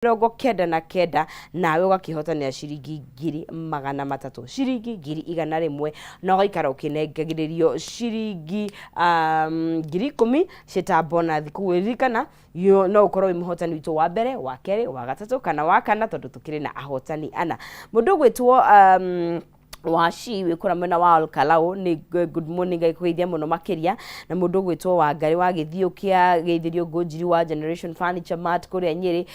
99 nawe ugakihotanira ciringi 300 ciringi 100 na ugaikara ukinengagiririo ciringi 10,000 cita bonus kuririkana yo no ukorwo wi muhotani witu wa mbere wa keri wa gatatu kana wa kana tondu tukiri na ahotani ana mundu gwitwo washi wikura mwena wa Alkalau ni good morning gaikuithia muno makiria na mundu gwitwo wa ngari wa githiukia geithirio Gojiri wa Generation Furniture Mart kuria Nyeri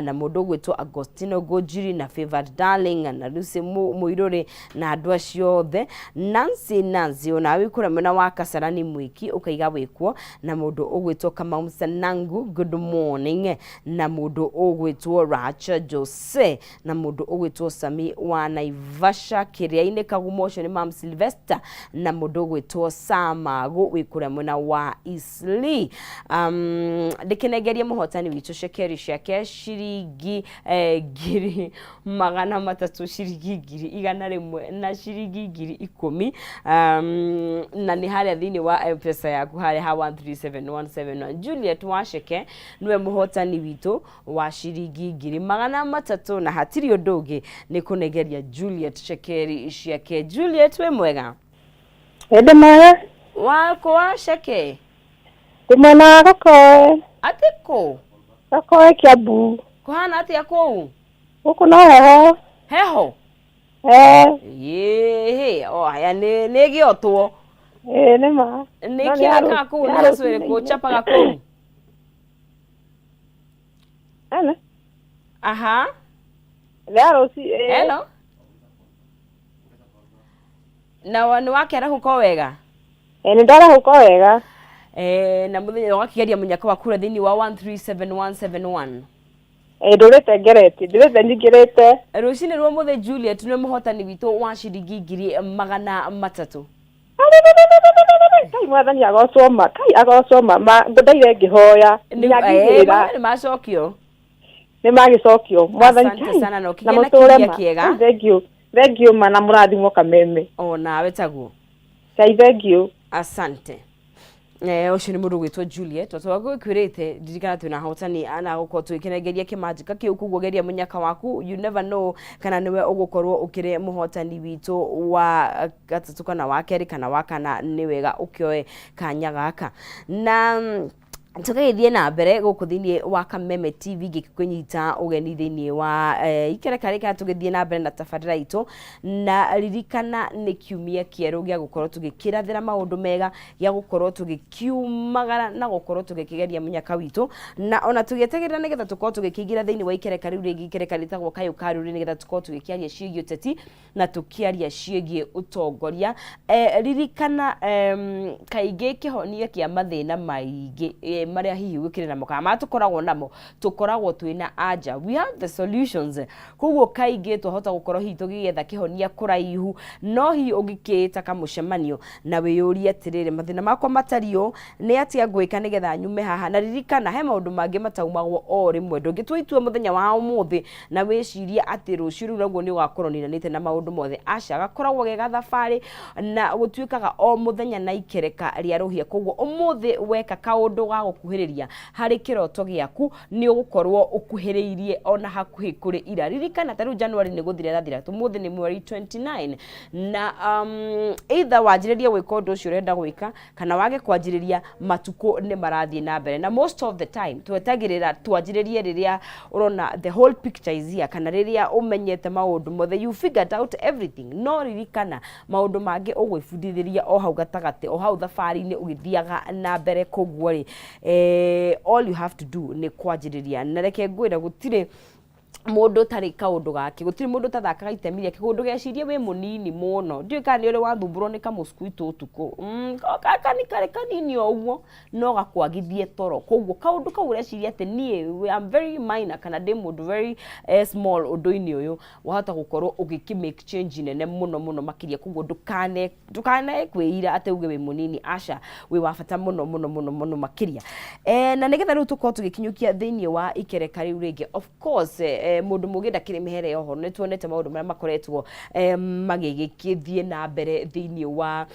na mundu gwitwo Agostino Gojiri na Favored Darling na Lucy Muiruri na andu acio the Nancy ona wikura mwena wa Kasarani Mwiki ukaiga wikwo na mundu ugwitwo Kamau Sanangu good morning na mundu ugwitwo Racha Jose na mundu ugwitwo Sami wa Naivasha kiria ine Kagumocio ni Mam Sylvester na mundu gwitwo Samago wikura mwena wa Isli ndikinegeria muhotani witu shekeri ciake ciringi 300 ciringi 100 na ciringi 10,000 na ni haria thini wa M-Pesa yaku haria ha 137171 Juliet Washeke niwe muhotani witu wa ciringi 300 na hatiri undu ungi ni kunegeria Juliet shekeri ciake. Juliet we mwega ende mwega wako washeke kumana gakoe atiko gakoe Kiambu kuhana atia kou guku no heho ye o haya ne giotwo ne ma ne kiaka kou ne swere ko chapa kou ana aha leo si hello na wanu wakera huko wega ni ndara huko wega na muthenya wakigeria munyaka wa kura thini wa 137171 ndurite ngerete rucini rwo muthe Juliet nwe muhotani witu wa ciringi 300 kai mwathani agocoma ma ngundaire ngihoya nyagirira ni macokio mwathani asante sana no kigena kiega thank you mana murathimo Kameme nawe taguo thank you asante ucio ni mundu gwitwo Juliet twago kwirite dirikana twina hotani ana guko twikinegeria kimajika kiu kugogeria munyaka waku you never know kana niwe ugukorwo ukire muhotani witu wa gatatu kana wa keri kana wa kana ni wega ukioe kanya gaka na tukagithie na mbere guku thiini wa Kameme TV gikunyita ugeni thiini wa ikerekari kana tugithie na mbere na tabarira itu na ririkana ni kiumia kieru gia gukorwo tugikirathira maundu mega gia gukorwo tugikiumagara na gukorwo tugikigeria munyaka witu na ona tugietegerera nigetha tukorwo tugikigira thiini wa ikerekari ringi ikerekari tagwo Kayu Ka Ruriri nigetha tukorwo tugikiaria ciĩgie uteti na tukiaria ciĩgie utongoria ririkana kaingi kihonia kia mathina maingi maria hihi wikirira mukama matukoragwo namo tukoragwo twina anja we have the solutions koguo kaingi tuhota gukorwo hihi tugigetha kihonia kuraihu no hi ugikita kamucemanio na wiyuria atiriri mathina makwa matario ni atia ngwika nigetha nyume haha na ririkana he maundu mangi mataumagwo o rimwe ndungitwitua muthenya wa umuthi na wiciria ati ruciu riu naguo ni ugakorwo ninanite na maundu mothe aca gakoragwo ge gathabari na gutwikaga o muthenya na ikereka ria ruhia koguo umuthi weka kaundu ga gukuhiriria hari kiroto giaku ni ugukorwo ukuhiriirie ona hakuhi kuri ira ririkana taru January ni guthira tumuthi ni mweri 29 na either wajiriria gwika undu ucio urenda gwika kana wage kwanjiriria matuko ni marathie na mbere na most of the time twetagirira twanjiririe riria urona the whole picture is here kana riria umenyete maundu mothe you figured out everything no ririkana maundu mangi ugwibundithiria o hau gatagate o hau thafari ni ugithiaga na mbere koguo ri all you have to do ni kwanjiriria na reke ngwira gutire mundu tari kaundu gake gutiri mundu tathakaga itemi ria kigundu gecirie we munini muno ndiu kana ni uri wathumburo ni kamuskuito utuku kaka ni kare kanini oguo no gakwagithie toro koguo kaundu kaureciria ati nie I'm very minor kana ndi mundu very small undu-ini uyu wahota gukorwo ugiki make change nene muno makiria koguo dukane kwira ati uge we munini aca we wabata muno makiria na nigetha riu tukorwo tugikinyukia thiini wa ikereka riu ringi of course mundu mugida kiri mihere yoho ni tuonete maundu maria makoretwo magigikithie na mbere thiini wa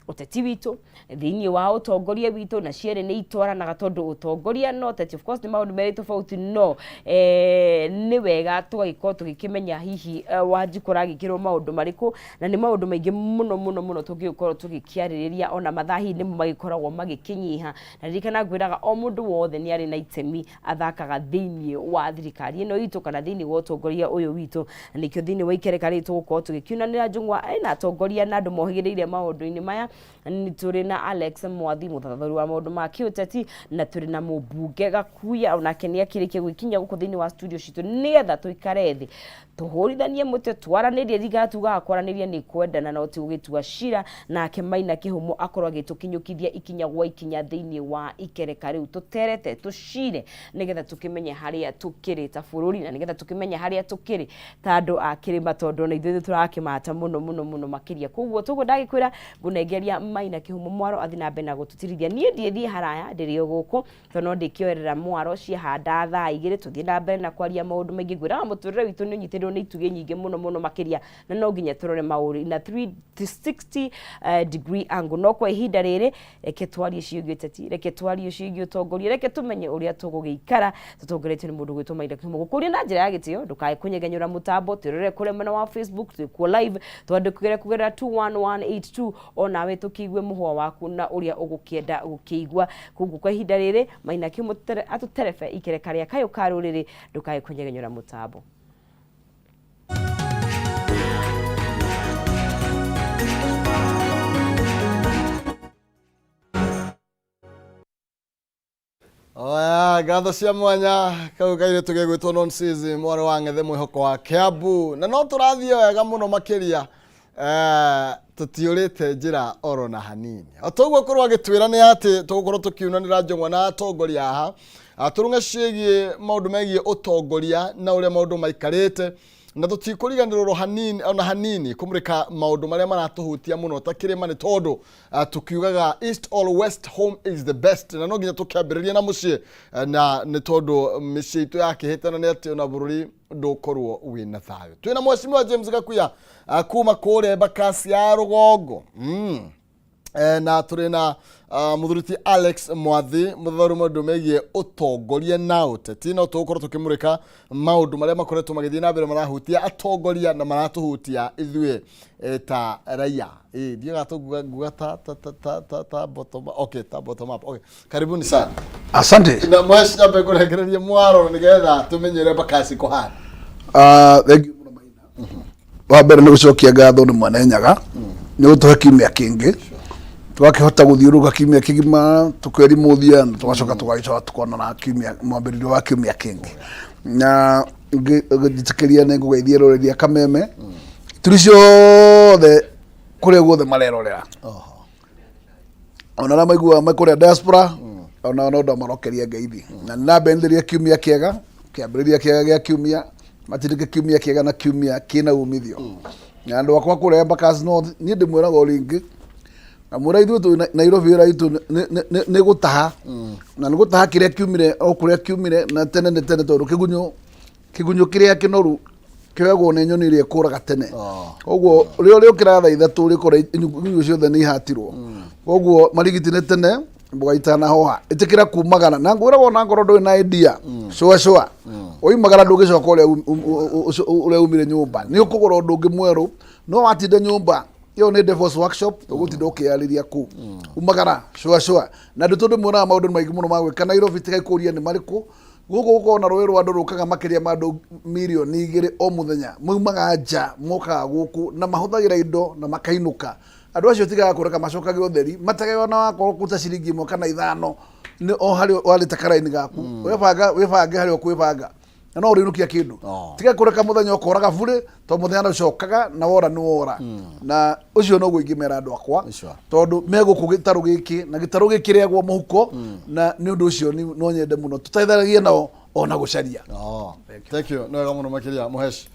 uteti witũ thĩinĩ wa ũtongoria witũ na cierĩ nĩ itwaranaga tondũ ũtongoria no ũteti of course nĩ maũndũ merĩ tofauti no nĩ wega tũgagĩkorwo tũgĩkĩmenya hihi Wanjikũ agĩkĩrwo maũndũ marĩkũ na nĩ maũndũ maingĩ mũno tũngĩkorwo tũgĩkĩarĩrĩria ona mathahi nĩmo magĩkoragwo magĩkĩnyiha na ririkana ngwĩraga o mũndũ wothe nĩ arĩ na itemi athakaga thĩinĩ wa thirikari ĩno itũ kana thĩinĩ wa ũtongoria ũyũ witũ na nĩkĩo thĩinĩ wa ikereka rĩrĩ tũgũkorwo tũgĩkiunanĩra njũng'wa na atongoria na andũ mohĩgĩrĩire maũndũ-inĩ maya nĩ tũrĩ na Alex Mwathi mũthathaũri wa maũndũ ma kĩũteti na tũrĩ na mũmbunge Gakuya onake nĩ akĩrĩkia gwĩkinyia gũkũ thĩinĩ wa studio citũ nĩgetha tũikare thĩ tũhũrithanie mũtwe twaranĩrie thigatuga kwaranĩria nĩ kwendana na ti gũgĩtua cira nake Maina Kĩhumo akorwo agĩtũkinyũkithia ikinya gwa ikinya thĩinĩ wa ikereka rĩu tũterete tũcire nĩgetha tũkĩmenye harĩa tũkĩrĩ ta bũrũri na nĩgetha tũkĩmenye harĩa tũkĩrĩ ta andũ a kĩrĩma tondũ na ithuĩ tũrakĩmata mũno makĩria koguo tũguo ndagĩkwĩra ngũnengeria Maina Kĩhumo mwaro athi na mbere na gũtũtirithia niĩ ndiĩthiĩ haraya ndĩrĩ o gũkũ tondũ no ndĩkĩoerera mwaro ciahanda thaa igĩrĩ tũthiĩ na mbere na kwaria maũndũ maingĩ ngwĩraga mũtũrĩre witũ nĩ ũnyitĩrĩrwo nĩ itugĩ nyingĩ mũno makĩria na no nginya tũrore maũndũ na 360 degree angle no kwa ihinda rĩrĩ reke twarie ciĩgiĩ ũteti reke twarie ciĩgiĩ ũtongoria reke tũmenye ũrĩa tũgũgĩikara tũtongoretio nĩ mũndũ gwĩtwo Maina Kĩhumo gũkũria na njĩra ya gĩtĩo ndũkae kũnyegenyũra mũtambo twĩrore kũrĩa mwena wa Facebook twĩkuo live twandĩkĩre kũgerera 21182 onawe tũkĩigue mũhwa waku na ũrĩa ũgũkĩenda gũkĩigua koguo kwa ihinda rĩrĩ Maina Kĩhumo atũterebe ikereka rĩa Kayu Ka Ruriri ndũkae kũnyegenyũra mũtambo. Oya, gatho cia mwanya kau kaire tugegwitwo nonsizi mwaro wa Ng'ethe mwihoko wa Kiambu na no tũrathiĩ wega mũno makĩria tũtiũrĩte njĩra oro na hanini otoguo korwo agĩtwĩra nĩ atĩ tũgũkorwo tũkiunanĩra njong'wa na atongoria haha tũrũnge ciĩgiĩ maũndũ megiĩ ũtongoria na ũrĩa maũndũ maikarĩte na tũtikũriganĩrwo hanini ona hanini kũmũrĩka maũndũ marĩa maratũhutia mũno ta kĩrĩma nĩ tondũ tukiugaga East or West home is the best na no nginya tũkĩambĩrĩria na mũciĩ na nĩ tondũ mĩciĩ itũ yakĩhĩtana nĩ atĩ ona bũrũri ndũkorwo wĩna thayũ twĩna mheshimiwa James Gakuya kuma kũrĩa Embakasi ya rũgongo na tũrĩ na mũthuriti Alex Mwathi mũthathaũri maũndũ megiĩ ũtongoria na ũteti no tũgũkorwo tũkĩmũrĩka maũndũ marĩa makoretwo magĩthiĩ na mbere marahutia atongoria na maratũhutia ithuĩ ta raia ndiga tũguga ta bottom up okay ta bottom up okay karibuni sana asante na mheshimiwa mbegũrekereria mwaro nĩgetha tũmenyere Embakasi kũhana thank you mũno Maina wa mbere nĩ gũcokia ngatho nĩ Mwene Nyaga nĩ gũtũhe kiumia kĩngĩ twakĩhota gũthiũrũrũka kiumia kĩgima tũkeri mũthia na tũgacoka tũgagĩcoka tũkonana kiumia mwambĩrĩrio wa kiumia kĩngĩ na ngĩtĩkĩria nĩ ngũgeithia rũrĩrĩ Kameme tũrĩ ciothe kũrĩa guothe marerorera ona na maigua makũrĩa diaspora ona no ndamarokeria ngeithi na nambendĩria kiumia kĩega kĩambĩrĩria kĩega gĩa kiumia matirike kiumia kĩega na kiumia kĩna umithio na andũ akwa kũrĩa Embakasi North niĩ ndĩmwĩraga o rĩngĩ na mũra ithuĩ Nairobi wĩra itũ nĩ gũtaha na nĩ gũtaha kĩrĩa kiumire o kũrĩa kiumire na tene tondũ kĩgunyũ kĩrĩa kĩnoru kĩoyagwo nĩ nyoni ĩrĩa ĩkũraga tene ũguo rĩo kĩratha ithatũ rĩkora inyuĩ ciothe nĩ ihatirwo ũguo marigiti nĩ tene mboga itanahoha ĩtĩkĩra kumagana na ngwĩraga ona ngoro ndũrĩ na idea cũa oimagara ndũgĩcoka ũrĩa umire nyũmba nĩ ũkũgũra ũndũ ũngĩ mwerũ no watinda nyũmba yo nĩ Devil's Workshop ũgũtinda ũkĩarĩria kũ umagara cũa na ndĩ tondũ muonaga maũndũ maingĩ mũno ma gwĩka Nairobi tiga ikũria nĩ marĩkũ gũkũ gũkorwo na rũĩ rwa andũ rũkaga makĩria ma andũ milioni 2 o mũthenya maumaga nja mokaga gũkũ na mahũthagĩra indo na makainũka andũ acio tigaga kũreka macokage ũtheri matageo na wakorwo kũruta ciringi 1 kana 5 nĩ o harĩ warĩte karaini gaku wĩbange harĩ kwĩbanga na no ũrĩnukia kĩndũ tiga kũreka mũthenya ũkoraga burĩ to mũthenya ndũcokaga na wora nĩ wora na ũcio no ingĩmera andũ akwa tondũ megũkũ gĩtarũ gĩkĩ na gĩtarũ gĩkĩ rĩagwo mũhuko na nĩ ũndũ ũcio no nyende mũno tũteithanagie nao ona gũcaria thank you no wega mũno makĩria mũheshi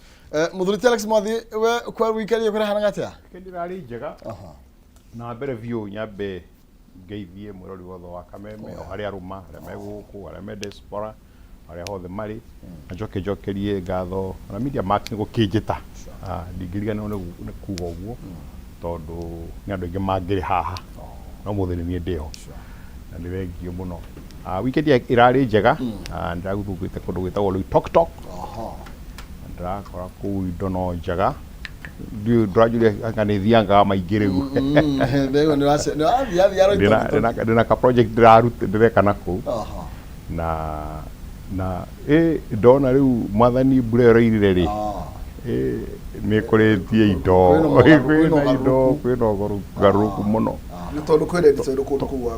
mũthuriti Alex Mwathi we kwa wikaria kũrĩa hana gatia kĩndirarĩ njega na mbere biũ nyambe ngeithie mũrori wothe wa Kameme o harĩa arũma arĩa megũkũ arĩa me diaspora arĩa hothe marĩ njokerie ngatho na media mark nĩ gũkĩnjĩta ndingĩriganĩrwo nĩ kuga ũguo tondu ni andu ingi mangiri haha no muthini ni ndiho na ni wengio muno weekend irari njega ndiraguthukite kundu gwitagwo Loitoktok ndirakora kuu indo no njega ndirajuria nganithianga maingi riu ndina ka project ndireka naku na ndona riu mwathani mbura ĩroirire ri nĩ kũrĩtie indo kwĩna ũgarũrũku mũno tondu kwĩrĩtie indo kũndũ kũu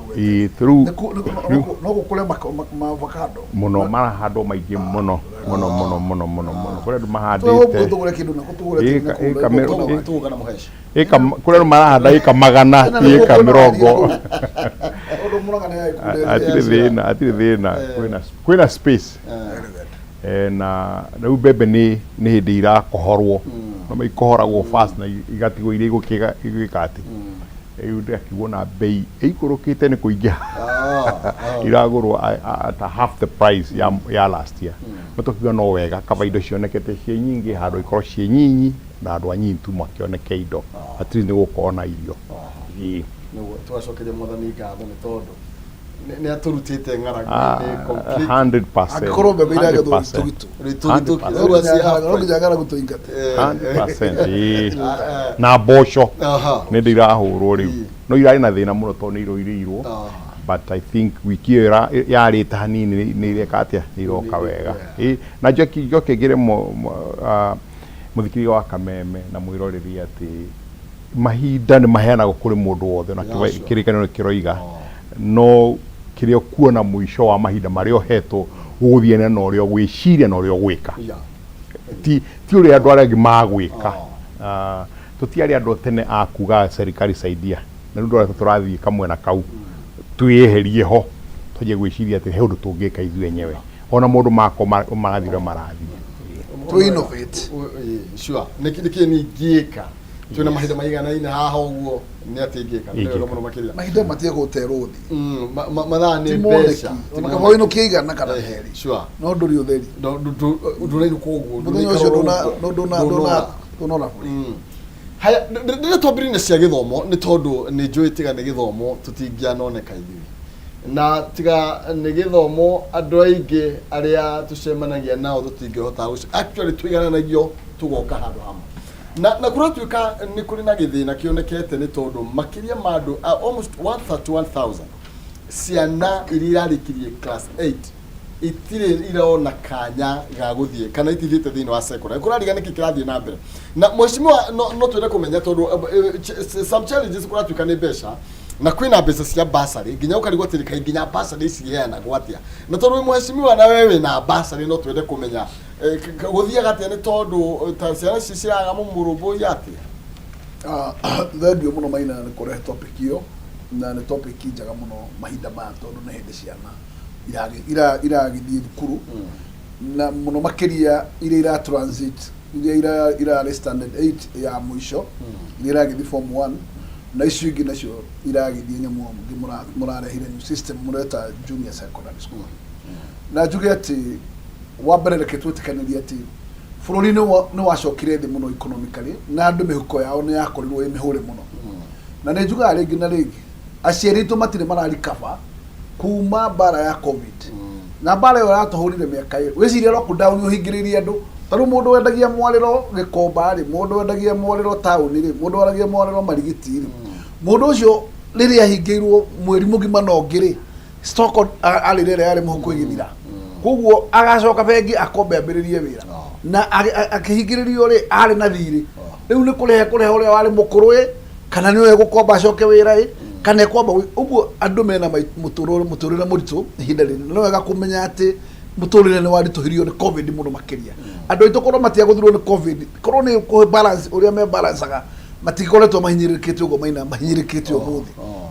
no gũkũre avocado mũno marahandwo maingĩ mũno kũrĩa andũ mahandĩte kũrĩa andũ marahanda ĩka magana ĩka 50 atirĩ thĩna kwĩna space na rĩu mbembe nĩ hĩndĩ irakohorwo no maikohoragwo fast na igatigwo iria igwĩka atĩ rĩu ndĩrakĩguo na bei ĩikũrũkĩte nĩ kũingĩha iragũrwo at half the price ya last year no tũkiuga no wega kaba indo cionekete ciĩ nyingĩ handũ ikorwo ciĩ nyinyi na andũ anini tu makĩoneke indo at least nĩ gũkorwo na irio twacokeria mwathani ngatho nĩ tondũ nĩ atũrutĩte ng'aragu-inĩ complete 100% angĩkorwo mbembe iragethwo na mboco nĩ ndĩrahũrwo rĩu no irarĩ na thĩna mũno tondũ nĩ iroirĩirwo but I think wiki ĩyo yarĩte hanini nĩ ireka atĩa nĩ iroka wega na njoke ngĩre mũthikĩria wa Kameme na mwĩroreri atĩ mahinda nĩ maheanagwo kũrĩ mũndũ wothe na kĩrĩkanĩro kĩroiga no kĩrĩa kuona mũico wa mahinda marĩa ũhetwo gũgũthiĩ na ũrĩa ũgwĩciria na ũrĩa ũgwĩka ti ũrĩa andũ arĩa angĩ magwĩka tũtiarĩ andũ tene akuga serikali saidia na rĩu ndũreta tũrathiĩ kamwena kau twĩyeherie ho tũnjie gwĩciria atĩ he ũndũ tũngĩka ithuĩ enyewe ona mũndũ makwa marathiĩ ũrĩa marathiĩ to innovate sure nĩkĩ ningĩka twina mahinda maiganaine haha ũguo nĩ atĩ ingĩka nĩwega mũno makĩria mahinda matige gũterwo thi mathaa nĩ mbeca ona kama wĩno kĩigana kana heri no ndũrĩ ũtheri ndũrainũka ũguo mũthenya ũcio ndũnona haya rĩrĩa twambĩrĩria cia gĩthomo nĩ tondũ nĩ njũĩ tiga nĩ gĩthomo tũtingĩanoneka ithuĩ na tiga nĩ gĩthomo andũ aingĩ arĩa tũcemanagia nao tũtingĩhota actually tũigananagio tũgoka handũ hamwe na kũratuĩka nĩ kũrĩ na gĩthĩna kĩonekete nĩ tondũ makĩria ma andũ almost 131,000 ciana iria irarĩkirie class 8 itirĩ irona kanya ga gũthiĩ kana itithiĩte thĩinĩ wa secondary kũrariga nĩkĩ kĩrathiĩ na mbere na mheshimiwa no twende kũmenya tondũ some challenges kũratuĩka nĩ mbeca na kwĩna mbeca cia basari nginya ũkarigwo atĩ kaĩ nginya basari ciheanagwo atĩa na tondũ mheshimiwa na wewe na basari no twende kũmenya gũthiaga atĩa nĩ tondũ ta ciana ici ciraga mũmũrũmbũiya atĩa thendio mũno Maina nĩ kũrehe topic ĩyo na nĩ topic njega mũno mahinda maya tondũ nĩ hĩndĩ ciana iragĩthiĩ thukuru na mũno makĩria iria ira transit iria irarĩ standard 8 ya mũico iria iragĩthiĩ form 1 na icio ingĩ nacio iragĩthiĩ nyamũ mũrarehire new system mũreta junior secondary school na njuge atĩ wa mbere reke twĩtĩkanĩrie atĩ bũrũri nĩ wacokire thĩ mũno economically na andũ mĩhuko yao nĩ yakorirwo ĩ mĩhũre mũno na nĩ njugaga rĩngĩ na rĩngĩ aciari aitũ matirĩ mararikaba kuma mbara ya covid na mbara ĩyo yatũhũrire mĩaka ĩyo wĩciria lockdown ũhingĩrĩirie andũ tarũ mũndũ wendagia mwarĩro Gĩkomba rĩ mũndũ wendagia mwarĩro taũni rĩ mũndũ wendagia mwarĩro Marigiti rĩ mũndũ ũcio rĩrĩa ahingĩirwo mweri mũgima na ũngĩ rĩ stock arĩrĩra yarĩ mũhuko ĩgĩthira koguo agacoka bengi akombe ambĩrĩrie wĩra na akĩhingĩrĩrio rĩ arĩ na thirĩ rĩu nĩ kũrehe ũrĩa warĩ mũkũrũ kana nĩ we gũkomba acoke wĩra kana ekwamba ũguo andũ mena mũtũrĩre mũritũ ihinda rĩrĩ nĩ wega kũmenya atĩ mũtũrĩre nĩ waritũhirio nĩ covid mũno makĩria andũ aitũ korwo matiagũthirwo nĩ covid korwo nĩ kũ balance ũrĩa me balanceaga matikoretwo mahinyĩrĩkĩte ũguo Maina mahinyĩrĩkĩte ũmũthĩ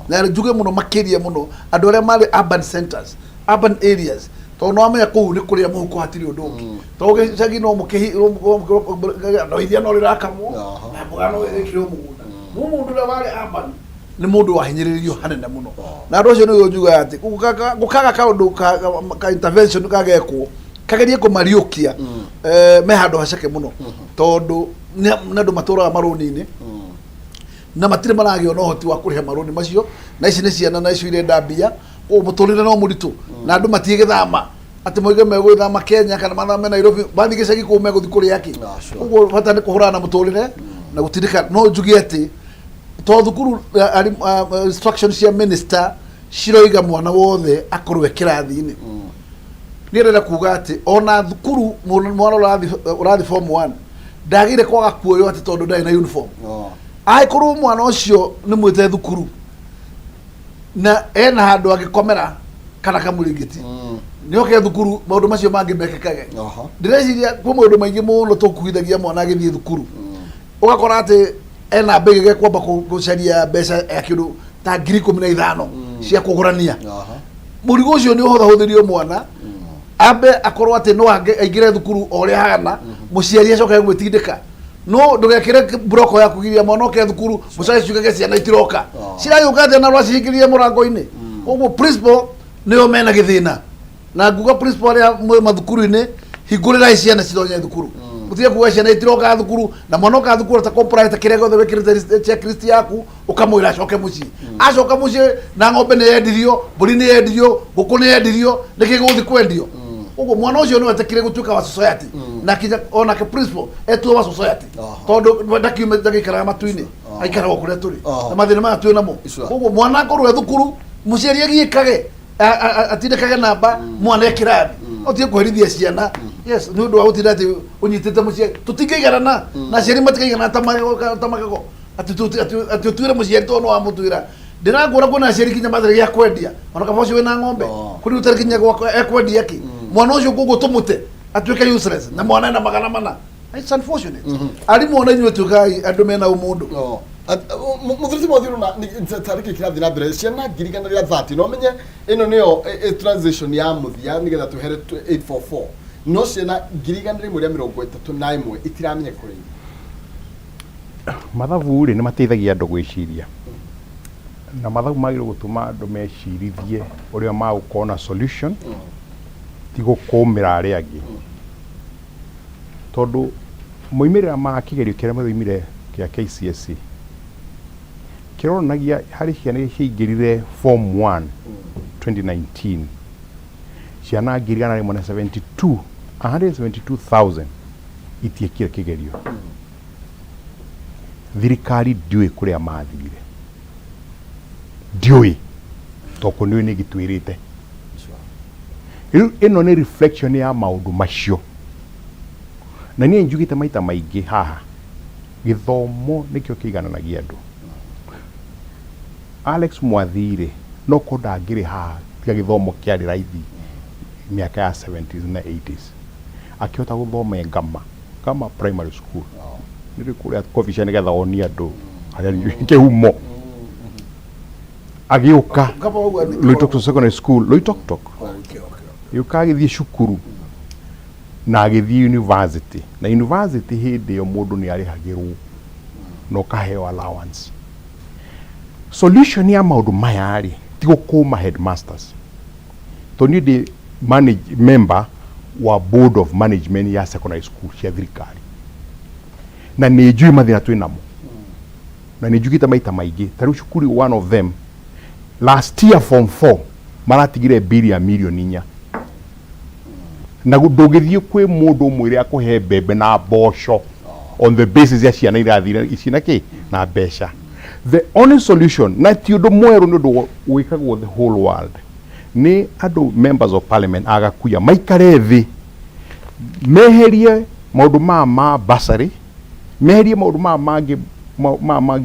na njuge mũno makĩria mũno andũ arĩa marĩ urban centers urban areas tondũ no amenya kũu nĩ kũrĩa mũhuko hatirĩ ũndũ ũngĩ tondũ gĩcagi no mũkĩhithia no rĩrakamwo na mboga no ĩkĩrwo mũgũnda mũndũ ũrĩa warĩ urban nĩ mũndũ wahinyĩrĩrio hanene mũno na andũ acio nĩguo njugaga atĩ gũkaga kaũndũ ka intervention kagekwo kagerie kũmariũkia me handũ haceke mũno tondũ nĩ andũ matũraga marũni-inĩ na matire maragio no hoti wa kuriha maroni macio na ici ni ciana na icio irenda mbia o muturire no muritu na andu matigithama ati moige megwithama Kenya kana mathame Nairobi bathi gicagi ku meguthi kuri yaki uguo bata ni kuhurana na muturire na gutindika no njugi ati to thukuru instructions cia minister ciroiga mwana wothe akorwe kirathi-ini ni renda kuga ati ona thukuru mwana urathi form 1 ndagire kwaga kuoyo ati tondu ndai na uniform ai korwo mwana ucio ni mwite thukuru na ena handu agikomera kana kamuringiti ni oke thukuru maundu macio mangi mekekage ndireciria kwa maundu maingi muno tukuithagia mwana agithie thukuru ugakora ati ena mbege kwamba gucaria mbeca ya kindu ta 15,000 cia kugurania murigo ucio ni uhuthahuthirio mwana ambe akorwo ati no aingire thukuru oria hana muciari acoke gwitindika no ndugekire broko ya kugiria mwana oke thukuru mucari ciugage ciana itiroka cirayuka ati na rwacihingirie murango-ini uguo principal nio mena githina na nguga principal aria mwe mathukuru-ini hingurira ciana citonye thukuru mutige kuga ciana itiroka thukuru na mwana oka thukuru ta complain kire gothe wikirite checklist yaku ukamwira acoke mucii acoka mucii na ng'ombe ni yendirio mburi ni yendirio nguku ni yendirio nikiguthi kwendio uguo mwana ucio ni wetekire gutuika wa society na kinya ona ke principal etu wa society tondu ndakiume ndagikara matu-ini aikara o kuria turi na mathina maya twi namo uguo mwana akorwo thukuru muciari agiikage atindikage namba mwana ekirathi otie kuherithia ciana yes ni undu wa gutinda ati unyitite muciari tutingeigarana na ciari matikaigarana tamagago ati tuire muciari tondu wa mutwira ndiragura kuna ciari kinya mathire ya kwendia ona kama ucio wina ng'ombe kuri utari kinya ekwendia ki mwana ucio gugu tumute atuike useless na mwana na magana mana it's unfortunate ali mwana nyu tukai andu mena umundu muthuriti mothiru na tariki kirathi na mbere ciana ngirigana ria 30 no menye ino niyo transition ya muthia nigetha tuhere 844 no ciana ngirigana rimwe ria 31 itiramenya kuri mathabu ri ni mateithagia andu gwiciria na mathabu magire gutuma andu mecirithie uria magukona solution tigo kumira aria angi tondu moimirira ma kigerio kiria mathoimire kia KCSE kironagia hari ciana ciaingirire form 1 2019 ciana ngirigana rimwe na 172,000 itiekire kigerio thirikari ndiui kuria mathire ndiui toko niwe ni gitwirite ino ni reflection ya maundu macio na nie njugite maita maingi haha githomo nikio kigananagia andu Alex Mwathire no kodangire haha tiga githomo kiari raithi miaka ya 70s na 80s akiota guthoma kama primary school niri kuria coffee shop nigetha oni andu haria kihumo agiuka Loitoktok secondary school Loitoktok yuka agithie cukuru na agithie university na university hindi yo mundu ni arihagirwo no kaheo allowance solution ya maundu maya ari tigo kuma headmasters to ni the member wa board of management ya secondary school cia thirikari na ni njui mathina twi namo na ni njugita maita maingi tari cukuru one of them last year form 4 maratigire bill ya million 4 na ndugithie kwi mundu mwire akuhe mbembe na mboco on the basis ya ciana irathire icina ki na mbeca the only solution na ti undu mweru ni undu wikagwo the whole world ni andu members of parliament agakuya maikare thi meherie maundu ma basari meherie maundu mangi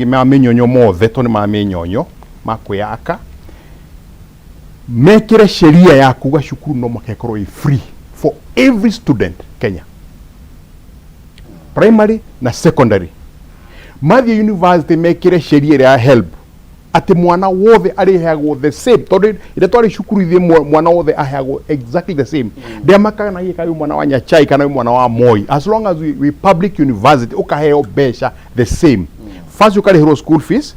ma minyonyo mothe to ni ma minyonyo makwiyaka mekire sheria ya kuga cukuru no makekorwo free for every student Kenya primary na secondary mathi university mekire sheria ya help ati mwana wothe ariheagwo the same tondu ire twari cukuru ithie mwana wothe aheagwo exactly the same ndemakaga na gikayo mwana wa Nyachai kana mwana wa Moi as long as we public university ukaheo besha the same first ukarihirwo school fees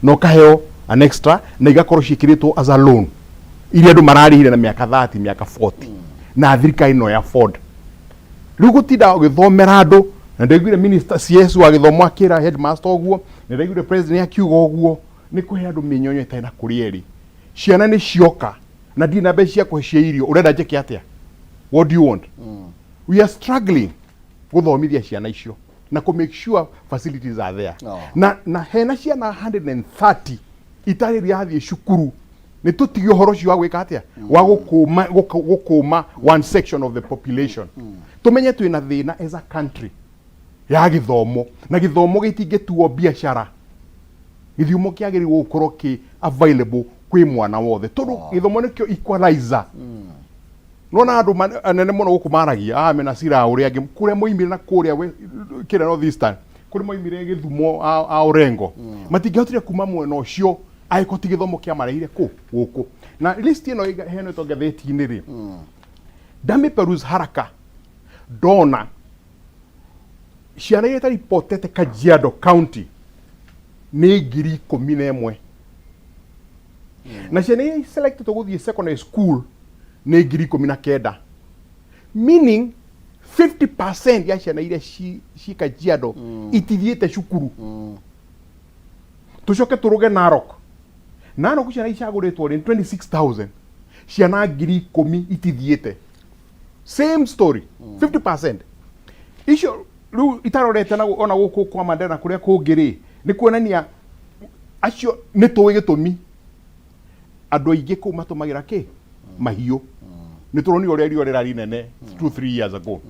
no kaheo an extra na igakorwo cikiritwo as a loan iria andu mararihire na miaka 30 miaka 40 na thirikari no ya afford riu gutinda ugithomera andu na ndegwire minister CS wa githomo akira headmaster oguo nä raiguire president akiuga ũguo nä kå he andå mä nyonyo ĩtarĩ na kũrĩa ciana nä cioka na ndirĩ na mbeca cia kũhe cia irio ũrenda njĩke atĩa? What do you want? We are struggling gũthomithia ciana icio na kũ make sure facilities are there. Na hena ciana 130 itarĩ riathiĩ cukuru nĩ tũtige ũhoro ũcio wa gwĩka atĩa wa gũkũma one section of the population. Tũmenye twĩna thĩna as a country ya gĩthomo, na gĩthomo gĩtingĩtuo biacara. Gĩthomo kĩagĩrĩirwo gũkorwo kĩ available kwĩ mwana wothe tondũ gĩthomo nĩkĩo equalizer. Nona andũ anene mũno gũkũ maragia mena cira ũrĩa angĩ kũrĩa moimire na kũrĩa kĩrĩa North Eastern kũrĩa moimire Gĩthumo a Orengo matingĩhotire kuma mwena ũcio angĩkorwo ti gĩthomo kĩamareire gũkũ. Na list ĩno ĩheanĩtwo ngathĩti-inĩ rĩ, ndamĩperuse haraka ndona ciana iria itaripotete Kajiado County nĩ 11,000 na ciana iria selected gũthiĩ secondary school nĩ 19,000, meaning 50% ya ciana iria ci Kajiado itithiĩte cukuru. Tucoke tũrũge Narok ciana icagũrĩtwo rĩ 26,000 ciana 10,000 itithiĩte. Same story 50%. Icio rĩu itarorete ona gũkũ kwa Mandera kũrĩa kũngĩ rĩ nĩ kuonania acio nĩ tũĩ gĩtũmi andũ aingĩ kũu matũmagĩra kĩ mahiũ. Nĩ tũronio ũrĩa irio rĩrarĩ nene 2-3 years ago.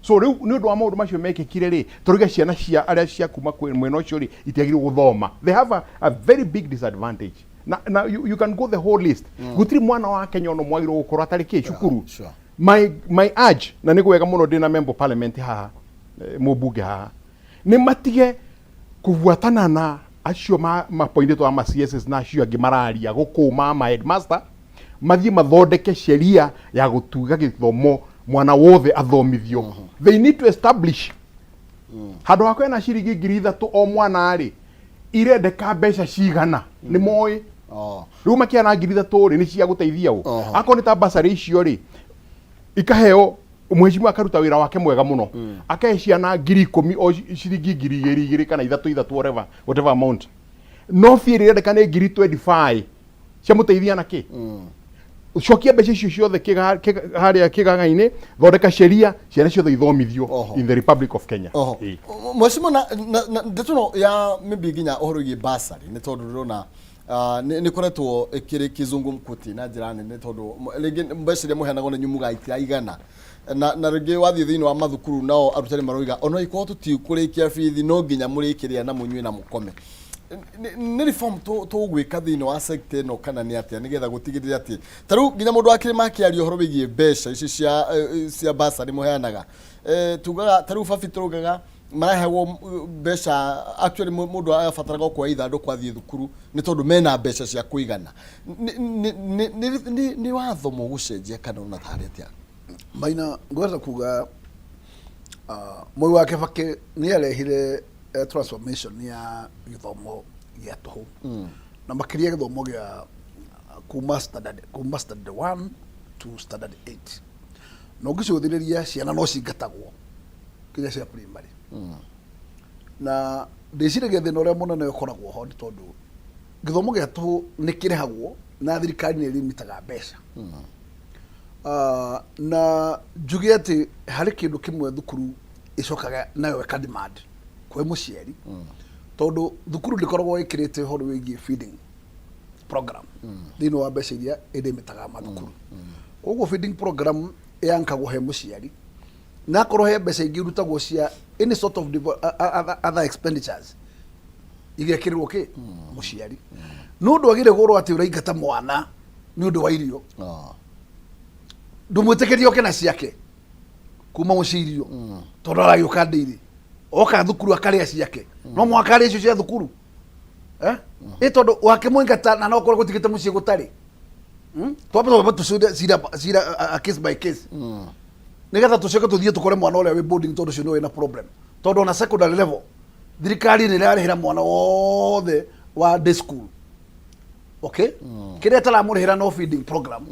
So rĩu nĩ ũndũ wa maũndũ macio mekĩkire rĩ tũrige ciana cia arĩa cia kuma mwena ũcio rĩ itiagĩrĩirwo gũthoma. They have a very big disadvantage. Na you can go the whole list. Gũtirĩ mwana wa Kenya ono mwagĩrĩirwo gũkorwo atarĩ kĩ cukuru. My urge na nĩ gwega mũno ndĩna member parliament haha mũmbunge haha nĩ matige kũbuatana na acio mapoindĩtwo ma CSS na acio angĩ mararia gũkũma ma headmaster mathiĩ mathondeke sheria ya gũtuga gĩthomo mwana wothe athomithio. They need to establish handũ ha kwena ciringi 3,000 o mwana rĩ irendeka mbeca cigana nĩ moĩ. Rĩu makĩana 3,000 rĩ nĩ cia gũteithia ũ akorwo nĩ ta basarĩ icio rĩ ikaheo mheshimiwa akaruta wĩra wake mwega mũno akahe ciana 10,000 o ciringi 2,000 kana 3 whatever amount. No fee irendeka nĩ 25,000 cia mũteithia na kĩ cokia mbeca icio ciothe harĩa kĩganga-inĩ thondeka sheria ciana ciothe ithomithio in the Republic of Kenya. Mheshimiwa na ndeto ya maybe nginya ũhoro wĩgiĩ basarĩ nĩ tondũ ndĩrona nĩ koretwo ĩkĩrĩ kĩzungu mkuti na njĩra nene tondũ rĩngĩ mbeca iria mũheanagwo nĩ nyumuga itiraigana na rĩngĩ wathiĩ thĩinĩ wa mathukuru nao arutani maroiga ona ikorwo tũtikũrĩkia bithi no nginya mũrĩkĩrĩa na mũnyue na mũkome. Nĩ reform tũgwĩka thĩinĩ wa sector ĩno kana nĩ atĩa nĩgetha gũtigĩrĩra atĩ ta rĩu nginya mũndũ akĩrĩ makĩaria ũhoro wĩgiĩ mbeca ici cia basarĩ mũheanaga tugaga ta rĩu babi tũrugaga marahegwo mbeca actually mũndũ abataraga kuoya ithandũkũ athiĩ thukuru nĩ tondũ mena mbeca cia kũigana. Nĩ watho mũgũcenjia kana ona tarĩ atĩa? Maina ngwenda kuga Mwai wa Kibaki nĩ arehire transformation ya gĩthomo gĩa tũhũ na makĩria gĩthomo gĩa kuma standard 1 to standard 8 na ũngĩcũthĩrĩria ciana no cingatagwo kinya cia primary na ndĩciragia thĩna ũrĩa mũnene ũkoragwo ho nĩ tondũ gĩthomo gĩa tũhũ nĩ kĩrĩhagwo na thirikari nĩ ĩrĩmitaga mbeca na njuge atĩ harĩ kĩndũ kĩmwe thukuru ĩcokaga nayo ĩka demand kwĩ mũciari tondũ thukuru ndĩkoragwo ĩkĩrĩte ũhoro wĩgiĩ feeding program thĩinĩ wa mbeca iria ĩrĩmitaga mathukuru. Koguo feeding program yankagwo he mũciari na akorwo he mbeca ingĩ irutagwo cia any sort of other expenditures igekĩrĩrwo kĩ mũciari no ndwagĩrĩire gũrwo atĩ ũraingata mwana nĩ ũndũ wa irio ndũmwĩtĩkĩrie oke na ciake kuma mũcirio tondũ aragĩũka ndĩirĩ oka thukuru akarĩa ciake no mwaka arĩa icio cia thukuru tondũ wakĩmũingata na no korwo gũtigĩte mũciĩ gũtarĩ twamba tũcira case by case nĩgetha tũcoke tũthiĩ tũkore mwana ũrĩa wĩ boarding tondũ ũcio nĩwe na problem tondũ ona secondary level thirikari nĩ ĩrarĩhĩra mwana wothe wa day school kĩrĩa taramũrĩhĩra no feeding program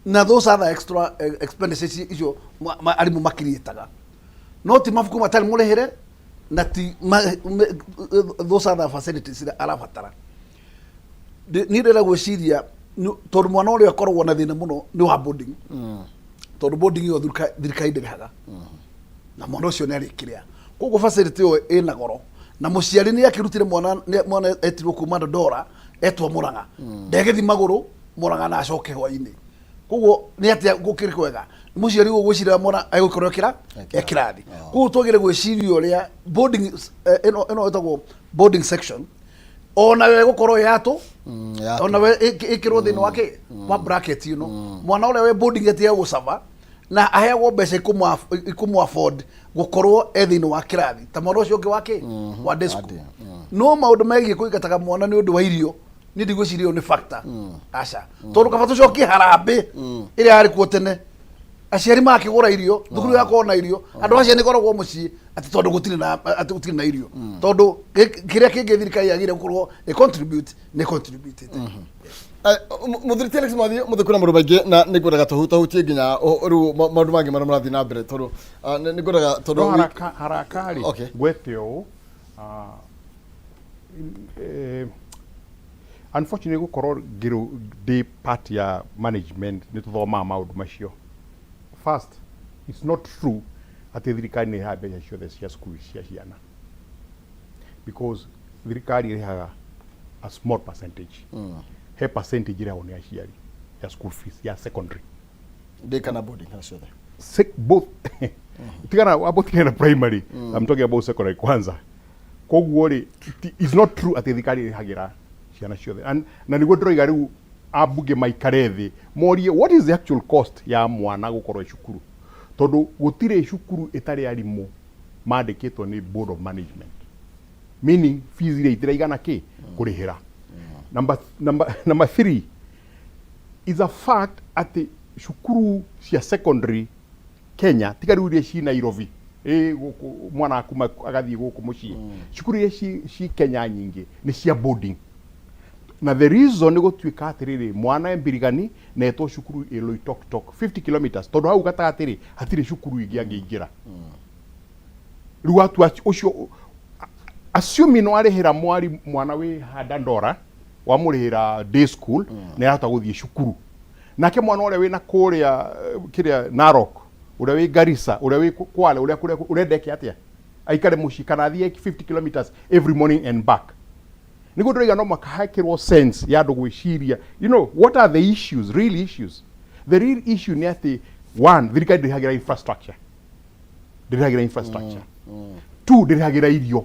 na those other extra expenditures icio arimũ makiriĩtaga no ti mabuku matarĩ mũrĩhĩre na ti those other facilities ira arabatara ni ndira gwiciria tondu mwana uria akoragwo na thina muno ni wa boarding tondu boarding yo thirikari ndirihaga na mwana ucio ni arikiria koguo facility yo ina goro na muciari ni akirutire mwana etirwo kuma Dodora etwa Murang'a ndegethi maguru Murang'a na acoke hwaini koguo ni atia gukiri kwega muciari go gwicira mwana aigukorwo ekirathi koguo twagire gwiciria uria boarding eno etagwo boarding section ona we gukorwo yatu ona we ikirwo thini wake wa bracket mwana uria we boarding etia gucava na aheagwo mbeca ikumu afford gukorwo thini wa kirathi ta mwana ucio ungi wake wa day school no maundu megie kuigataga mwana ni undu wa irio ni ndigwiciria ni factor aca tondu kaba tucokie harambe iria ari kuo tene aciari makigura irio thukuru yakwo na irio andu acio ni koragwo mucii ati tondu gutiri na irio tondu kiria kingi thirikari yagire gukorwo contribute muthiriti Alex Mwathi muthikura maundu maingi na ningwendaga tuhutie nginya riu maundu mangi maria marathii na mbere tondu ningwendaga tondu harakari gwete u unfortunately gukorwo ndi part ya management ni tuthomaa maundu macio. First, it's not true ati thirikari ni iha mbeca ciothe cia skulu cia ciana, because thirikari irihaga a small percentage he percentage irahwo ni aciari ya school fees ya secondary kana boarding ciothe both tigana primary. I'm talking about secondary kwanza. Koguo ri is not true ati thirikari irihagira ciana ciothe, na niguo ndiroiga riu abuge maikare thi morie what is the actual cost ya mwana gukorwo cukuru, tondu gutire cukuru itari arimu mandikitwo ni board of management, meaning fees iria itiraigana ki kurihira. Number 3 is a fact ati cukuru cia secondary Kenya tigari uria ci Nairobi mwana akuma agathie guku mucii cukuru iria ci Kenya nyingi ni cia boarding, na the reason ni gutuika atiriri mwana embirigani na eto cukuru Loitoktok 50 kilometers tondu hau gatagatiri hatire cukuru ingi angiingira riu watu ucio assuming no arihira mwana wi Dandora wa murihira day school na yarata guthie cukuru nake mwana uria wina kuria kiria Narok uria wi Garissa uria wi Kwale uria urendeke atia aikare muci kana athie 50 kilometers every morning and back. Niguo ndiriga no makahakirwo sense ya andu gwiciria, you know what are the issues, real issues. The real issue ni ati one, thirikari ndirihagira infrastructure, two, ndirihagira irio,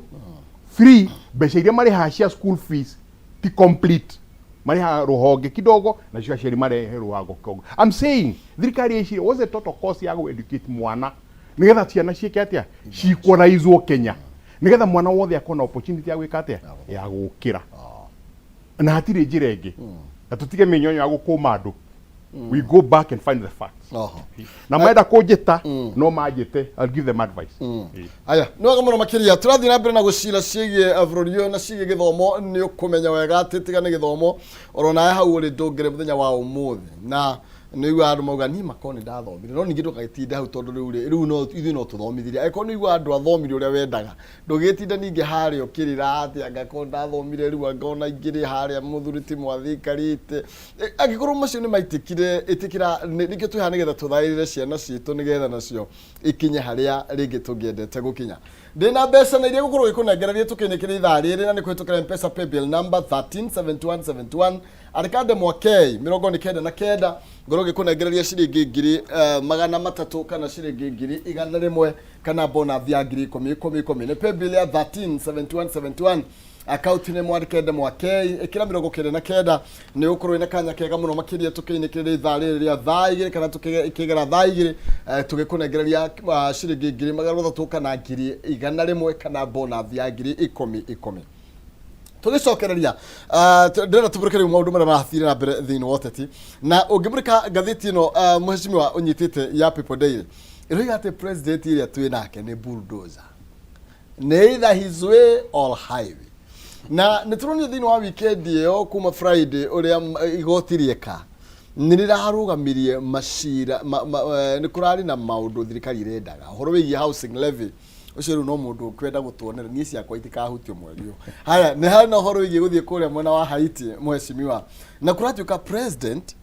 three, mbeca iria mariha cia school fees ti complete, mariha ruhonge kidogo na cio aciari marehe ruhango kidogo. I'm saying thirikari iciria what's the total cost ya go educate mwana nigetha ciana ciike atia ciikuraizwo Kenya, nigetha mwana wothe akona opportunity ya gwika atia ya gukira na hatire njira ingi na tutige minyonyo ya gukuma andu. We go back and find the facts. Na maenda kunjita no manjite, I'll give them advice. Aya no gamuno makiria turathi na mbere na gucira cigie avrorio na cigie githomo ni ukumenya wega ati tigane githomo orona hau uri ndungire muthenya wa umuthi na no igwa andu mauga ni makoni ndathomire no ningi ndugagitinda hau tondu riu no ithu no tuthomithirie eko no igwa andu athomire uria wendaga ndugitinda ningi hari ukirira ati angako ndathomire riu angona ingiri hari muthuriti Mwathi karite agikorwo macio ni maitikire itikira ningi tu hanigetha tuthairire ciana citu nigetha nacio ikinye haria ringi tungiendete gukinya ndina mbeca na iria gukorwo gikunengereria tukinikire ithaa riri na ni kwitukira M-Pesa paybill number 137171 arikande mwakei 99 ngoro gikunengereria ciringi ngiri 300 kana ciringi ngiri 100 kana bonus ya ngiri 10 ni paybill ya 137171 account ni mwandikende mwakei ikira 99 ni ukorwo ina kanya kega muno makiria tukinikire ithaa riri ria thaa igiri kana tukigera thaa igiri tugikunengereria ciringi ngiri 300 kana ngiri 100 kana bonus ya ngiri 10 tugicokereria ndira tuburikire maundu maria marathire na mbere thiini woteti na ungiburika gatheti ino mheshimiwa unyitite ya People Daily iroiga ati president iria twi nake ni bulldozer ni either his way or highway na nituroni thiini wa weekend iyo kuma Friday uria igotirieka nirarugamirie macira ni kurari na maundu thirikari irendaga horo wigi housing levy ucio no mundu kwenda gutuonera nie ciakwa itikahutio mweri uyu haya ni hana horo igi guthie kuria mwena wa Haiti mheshimiwa na kuratuika president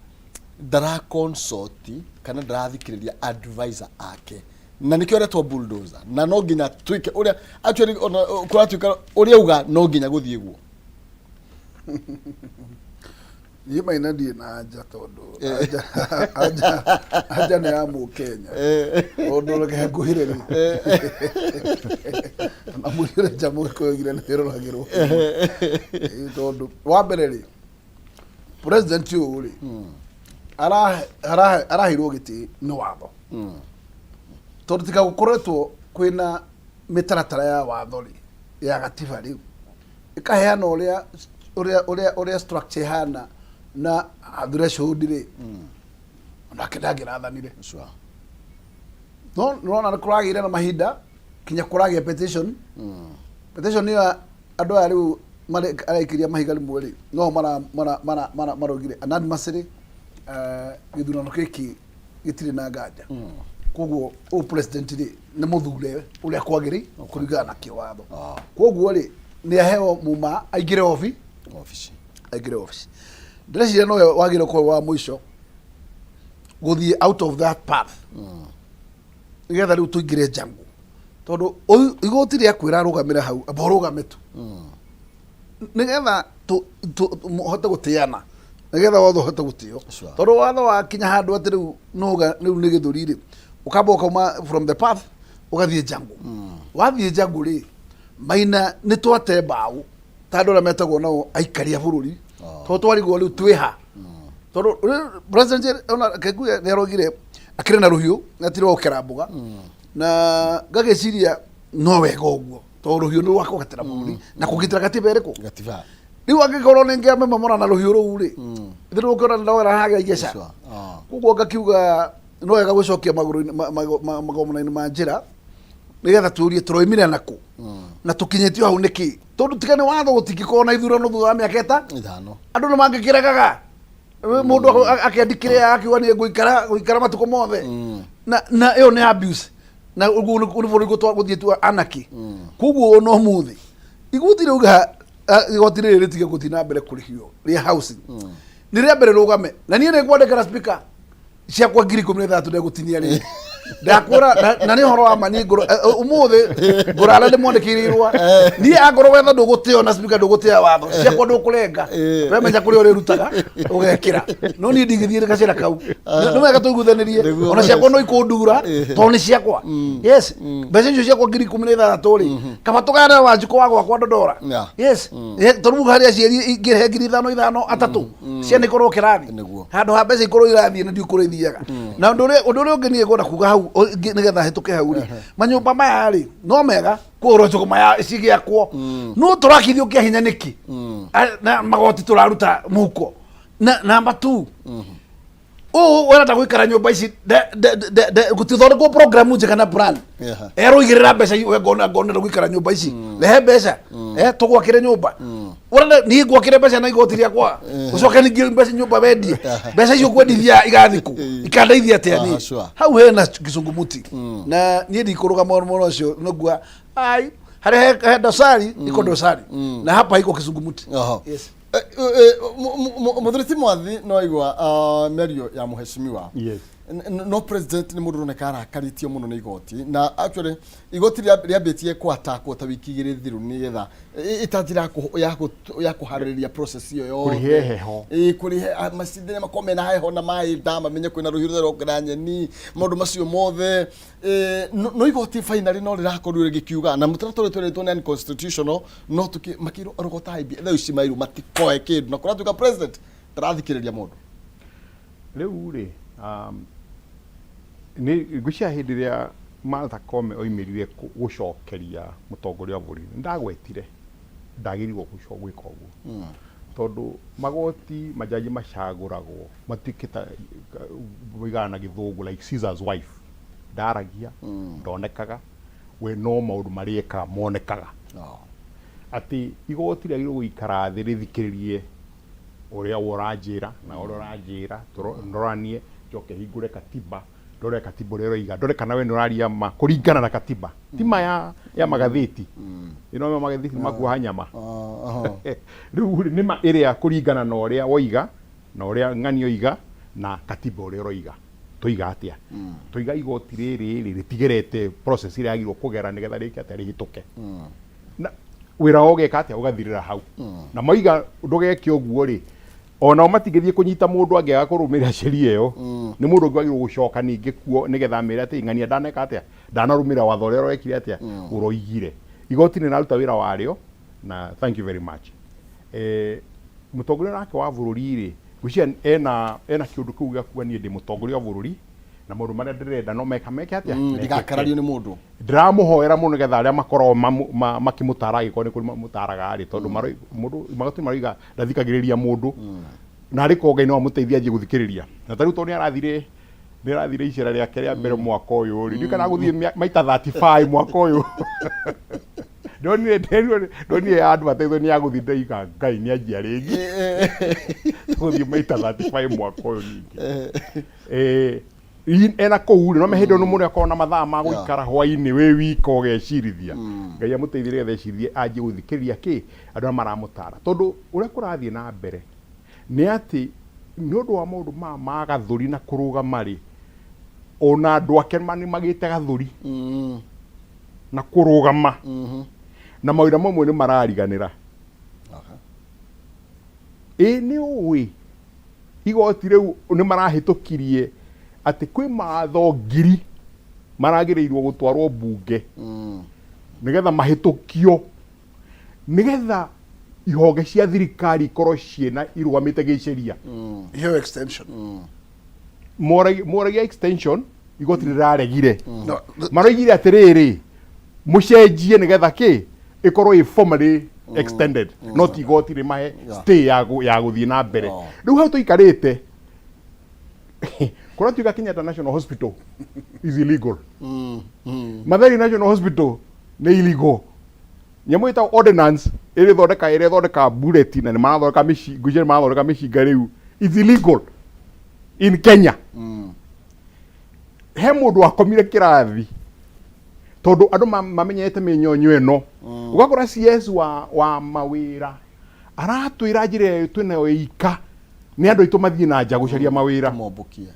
ndara consult kana ndarathikiriria advisor ake na nikio retwo bulldozer na no nginya twike uria actually kuratuika uria uga no nginya guthie guo Yema inadi na aja todo. Aja ni amu Kenya. Odo leke nguhireri. Amuhire jamu ko ngire nero lagiro. Todo. Wa bereri. President uri. Ara hiro giti no watho. Todo tika gukoretwo kwina mitaratara ya watho ri ya gatiba riu. Ikaheana uria structure hana na adure shodire na kedagira athanire sure no na kuragira na mahinda kinya kuragia petition petition ni andu ari araikiria mahiga rimwe no marogire anani masiri githurano kiki gitiri na nganja koguo o president ri ni muthure uria kwagiri kurigana na kiwatho koguo ri ni aheo muma aigire office ndĩreciria no wagĩrĩirwo kũrĩ wa mũico gũthiĩ out of that path nĩgetha rĩu tũingĩre jangu tondũ igoti rĩakwĩra rũgamĩre hau amba rũgame tu nĩgetha hote gũtĩana nĩgetha wothe hote gũtĩo tondũ watho wakinya handũ atĩ rĩu nĩ gĩthũri rĩ ũkamba ũkauma from the path ũgathiĩ jangu wathiĩ jangu rĩ maina nĩ twate mbaũ ta andũ arĩa metagwo nao aikari a bũrũri to twarigwo riu twiha to president ona kekuya nerogire akire na ruhiu natiro okera na gageciria no wega uguo to ruhiu no wako gatira buri na kugitira gatiba eriko gatiba riu angikoro ninge memamora na ruhiu ruri thiru ukora ndawera haga igesha kuguo ngakiuga no wega gucokia magomona-ini ma njira nigetha turie turoimire nako na tukinyetio hau niki tondu tigane watho gutikiko na ithurano thutha wa miaka ithano andu no mangikiragaga mundu akiandikire akiwa ni guikara matuko mothe na iyo ni abuse na uri guthie tu anaki kuguo no muthi iguti riuga igoti riri tige guthi na mbere kurihio ri housing ni ria mbere rugame na nie ni kwandikira speaker ciakwa 13 ndegutinia ri ndakura na ni horo wa mani ngoro umuthi ngurala ndi mwandikirirwa ni agoro wetha ndugutio na speaker ndugutia watho ciakwa ndukurenga we menya kuri uri rutaga ugekira no ni ndigithire gacira kau no wega tuiguthanirie ona ciakwa no ikundura to ni ciakwa yes mbeca icio ciakwa 13 ri kaba tugana wanjiko wa gwakwa ndodora yes toru hari aciari ingire 5,000 atatu ciana ikorwo kirathi handu ha mbeca ikorwo irathi na ndiukurithiaga na undu uri ungenie gwona kuga hau nigetha hituke hau ri manyumba maya ri no mega kuoro njoko maya cigiakwo no turakithio kia hinya niki na magoti turaruta muko na number 2 wena ta gwikara nyumba ici gutithondekwo programu njega na plan igirira mbeca ngona gwikara nyumba ici rehe mbeca tugwakire nyumba urenda ni gwakire mbeca na igoti riakwa ucoke ningi mbeca nyumba wendie mbeca icio kwendithia igathiku ikandeithia atĩa hau hena kicungumuti na nie ndikuruga mono ucio nogua ai hari dosari iko dosari na hapa iko kicungumuti yes Mudhuriti mwathi no igwa merio ya muheshimiwa yes no president ni mundu roneka arakaritio muno ni igoti na actually igoti riambitie kwatakwo ta wiki igiri thiru ni getha itanjira ya kuhaririria process iyo yo kurihe heho kurihe macindene makome na heho na mai dama menye kwina ruhiru rokira nyeni maundu macio mothe no igoti finally no rirakorwo rigikiuga na mutaratora tweretwo ni constitutional no tuki makiro rogota ibi tha ici mairu matikoe kindu na kuratuka president tarathikiriria mundu riu ri ni gucia hindi ria Martha Koome oimirire gucokeria mutongoria wa bũrũri ndagwetire ndagirirwo gwika ũguo tondu magoti majaji macagũragwo matikita wigana na githũngũ like Caesar's wife ndaragia ndonekaga we no maũndũ marieka monekaga ati igoti riagirwo guikara thĩ rĩthikĩrĩrie uria ũranjĩra na uria ũranjĩra ndoranie njoke hingũre katiba ndore katiba rero iga ndore kana we nuraria ma kuringana na katiba tima ya magatheti ino magatheti makuha nyama riu ni ma area kuringana na uria woiga na uria ng'ani oiga na katiba uria roiga tuiga atia tuiga igoti riri ritigerete process ira agirwo kugera nigetha riki atia rihituke na wira ogeka atia ugathirira hau na moiga ndugeke uguo ri ona matigithie kunyita mundu angiaga kurumira sheria iyo ni mundu ngwagirwo gucoka ningi kuo nigetha amira ati ng'ania ndaneka atia ndanarumira watho rero wekire atia uroigire igoti ni naruta wira wario na thank you very much mutongoria nake wa bururi ri gucia ena kiundu kiu gya kuania ndi mutongoria wa bururi na mundu maria ndirenda no meke atia ndigakarario ni mundu ndiramuhoera muno getha aria makorwo makimutara agiko ni kuri mutaraga ari tondu mundu magatu mariga ndathikagiriria mundu na ari kongai no amuteithia aje guthikiriria na tariu to ni arathire icera riake ria mbere mwaka uyu ri kana guthie maita 35 mwaka uyu ndoni advertise ni aguthinde iga ngai ni anjia ringi guthie maita 35 mwaka uyu ningi ena kouri no mehendo no muri akona mathaa ma guikara hwaini we wiko ugecirithia ngai amuteithire gethecithie aje guthikiriria ki andu maramutara tondu uria kurathie na mbere ni ati ni undu wa maundu ma gathuri na kurugama ri ona andu ake mani magite gathuri na kurugama na mawira mamwe ni marariganira ni uwi igoti riu ni marahitukirie ati kwi matho ngiri maragirirwo gutwarwo bunge nigetha mahitukio nigetha ihonge cia thirikari ikorwo ciena irugamite giceria hiyo extension moragia extension igoti riraregire maroigire atiriri mucenjie nigetha ki ikorwo i formally extended not igoti rimahe stay ya guthie na mbere riu hau tuikarite kuna tuiga Kenyatta National Hospital is illegal Mathari National Hospital ni illegal nyamu ita ordinance iri thondeka bulletin na marathondeka micinguje marathondeka micinga riu is illegal in Kenya he mundu akomire kirathi tondu andu mamenyete minyonyo eno ugakora CS wa mawira aratwira njire twinayo ika ni andu itu mathie na nja gucaria mawira mombukia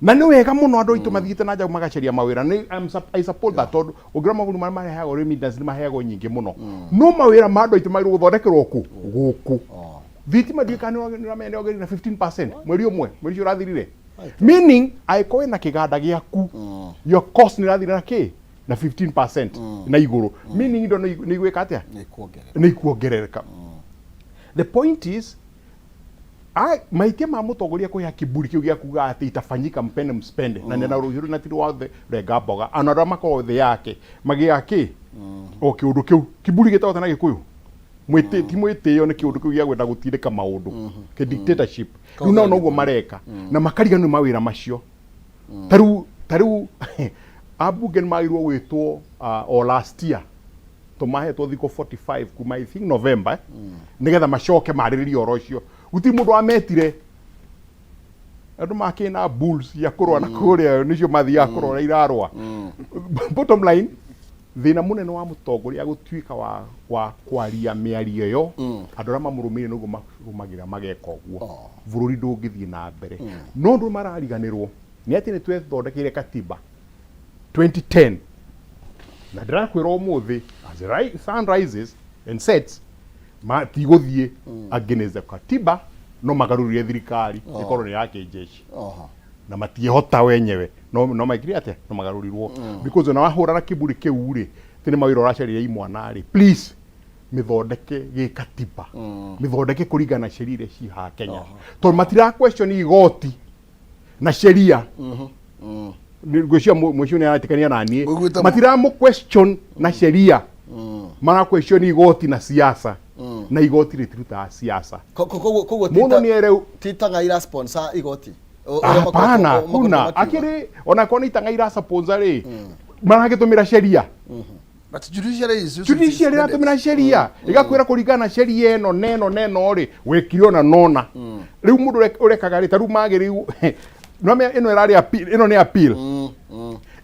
na ni wega muno andu itu mathiite na nja magacaria mawira ni I support that tondu ungiroma mundu mara heago remittance ni maheago nyingi muno no mawira ma andu itu mairu guthondekerwo ku guku thitima ndikani ni ramene ogeri na 15% mweri umwe mweri urathirire meaning aiko na kiganda giaku your cost ni rathira ki na 15% na iguru meaning indo ni igweka atia ni kuongerereka the point is maitia ma mutongoria kuya kiburi kiu gia kuga ati itafanyika mpende mspende na nena ruhiru na tiri wa rega boga anara mako the yake magia ki o kiundu kiu kiburi gitota na gikuyu mwite ti mwite yo ne kiundu kiu gia gwenda gutindika maundu ke dictatorship no no go mareka na makariga no mawira macio taru abugen mairwo witwo o last year to mahetwo thiko 45 kuma I think November nigetha macoke mariririo orocio guti mundu ametire andu makina bulls ya kurwa na kuria nicio mathia kurwa irarwa bottom line thina munene wa mutongoria gutuika wa kwaria miario yo andu ra mamurumire nugo marumagira mageka uguo bururi ndungithie na mbere no ndu marariganirwo ni ati ni twethondekire katiba 2010 na ndirakwira umuthi as the sun rises and sets tigũthiĩ against the katiba no magarurie thirikari ikorwo ni yake jeshi na matiehota wenyewe no maikire atia no magarurirwo because na wahura na kiburi kiu ri tini mawira ũracaria imwana ri please mithondeke gikatiba mithondeke kuringana sheria iria ci ha Kenya to matira question igoti na sheria ngwĩcia mũico nĩ aratikania nani matira mu question na sheria mara question igoti na siasa na igoti ritiruta siasa koguo muno ni ere titanga ira sponsor igoti hapana kuna akiri ona koni tanga ira sponsor ri maragitumira sheria but judiciary iratumira sheria igakwira kuringana sheria eno neno ri wekire ona nona riu mundu urekaga ri taru magiriu no me ino erari appeal ino ni appeal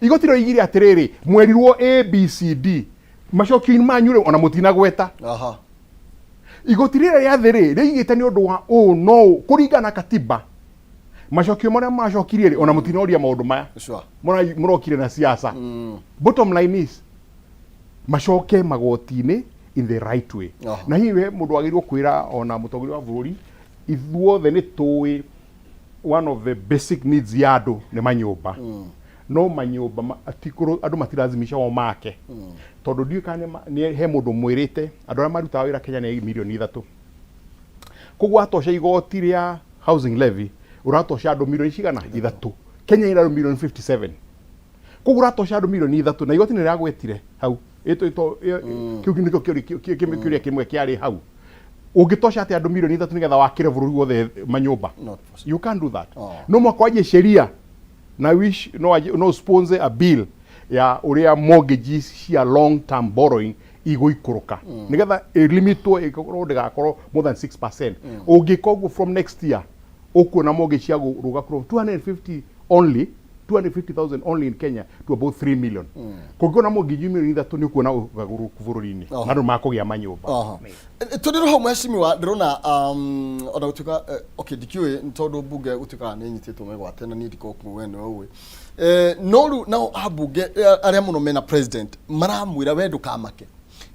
igoti roigire atiriri mwerirwo ABCD macokio manyure ona mutina gweta igoti rĩrĩa rĩa thĩ rĩ rĩigĩte nĩ ũndũ wa no kũringana katiba macokio marĩa macokirie rĩ ona mũtinoria maũndũ maya mũrokire na siasa bottom line is macoke magoti-inĩ in the right way na hiwe mũndũ agĩrĩirwo kwĩra ona mũtongoria wa bũrũri ithuothe nĩ tũĩ one of the basic needs ya andũ nĩ manyũmba no manyũmba andũ matirazimisha o make tondũ ndiũ kana nĩ he mũndũ mwĩrĩte andũ arĩa marutaga wĩra Kenya nĩ milioni 3 koguo atosha igoti rĩa housing levy uratosha andũ milioni cigana 3 Kenya ina milioni 57 koguo uratosha andũ milioni 3 na igoti nĩ rĩagwetire hau ito kiu nĩkio kĩũria kĩmwe kĩarĩ hau ũngĩtosha atĩ andũ milioni 3 nĩgetha wakĩre bũrũri wothe manyũmba you can't do that no mwaka waje sheria na wish no sponsor a bill ya uria mortgages cia long term borrowing igũikũrũka nigetha limitwo ĩkorwo ndĩgakorwo more than 6% ũngĩkoguo from next year ũkuona mortgage cia gũrũga from 250,000 only in Kenya to about 3 million kũngĩona mortgage milioni 3 nĩ kuona ũgarũrũku bũrũri-inĩ na andũ makũgĩa manyũmba tũndĩrwo hau mheshimiwa ndĩrona ona gũtuĩka okay ndikiũĩ tondũ mbunge gũtuĩka nĩ nyitĩtwo mĩgwate na niĩ ndikokuo wene ũĩ no rĩu nao ambunge arĩa mũno mena president maramwĩra we ndũkamake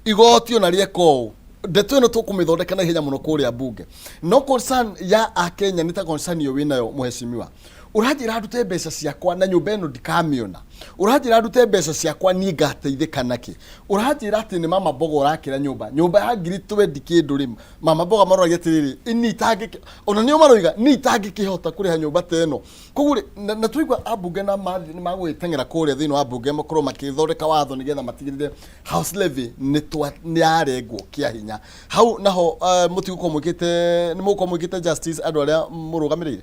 igoti ona rĩeka ũũ ndeto ĩno tũkũmĩthondeka na ihenya mũno kũrĩa mbunge no concern ya Akenya nĩ ta concern yo wĩnayo mheshimiwa ũranjĩra ndute mbeca ciakwa na nyũmba ĩno ndikamĩona ũranjĩra ndute mbeca ciakwa niĩ ngateithĩka nakĩ ũranjĩra atĩ nĩ mama mboga ũrakĩra nyũmba ya ngiri 20 kĩndũ rĩ mama mboga maroragia atĩrĩrĩ ini itangĩke ona nĩo maroiga ni itangĩkĩhota kũrĩha nyũmba ta ĩno koguo na tũigua ambunge na nĩ magwĩteng'era kũrĩa thĩinĩ wa mbunge makorwo makĩthondeka watho nĩgetha matigĩrĩre house levy nĩ yarengwo kĩa hinya hau naho mũtigũkorwo mwĩkĩte justice andũ arĩa mũrũgamĩrĩire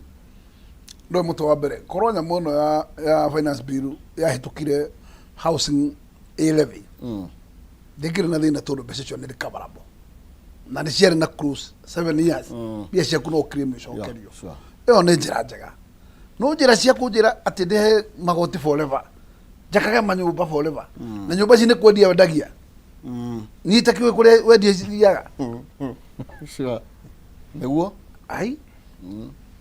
ndo muto wa mbere korwo nyamũ ĩno ya finance bill yahĩtũkire housing levy ndĩkĩrĩ na thĩna tondũ mbeca icio nĩ recoverable na nĩ ciarĩ na cruise 7 years mbia ciaku no claim icokerio ĩyo nĩ njĩra njega no njĩra cia kũnjĩra atĩ ndĩhe magoti forever njakage manyũmba forever na nyũmba ici nĩ kwendia wendagia niĩ itakĩũĩ kũrĩa wendia cithiaga nĩguo ai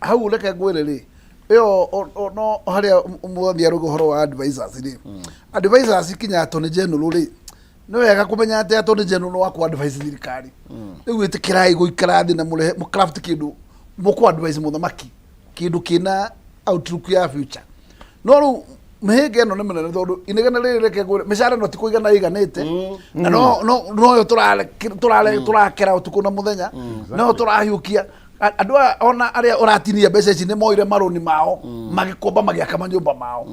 hau reke ngwĩre rĩ ĩyo no harĩa mũthia rũhoro wa advisors rĩ advisors kinya attorney general rĩ nĩ wega kũmenya atĩ attorney general no wakũ advise thirikari rĩu ĩtĩkĩrai gũikara thĩ na mũrehe mũcraft kĩndũ mũkũ advise mũthamaki kĩndũ kĩna outlook ya future no rĩu mĩhĩnga ĩno nĩ mĩnene tondũ inegene rĩrĩ reke ngwĩre mĩcara ĩno ti kũigana ĩiganĩte na no yo tũrakera ũtukũ na mũthenya no tũrahiũkia andũ ona arĩa ũratinia mbeca ici nĩ moire marũni mao magĩkomba magĩaka manyũmba mao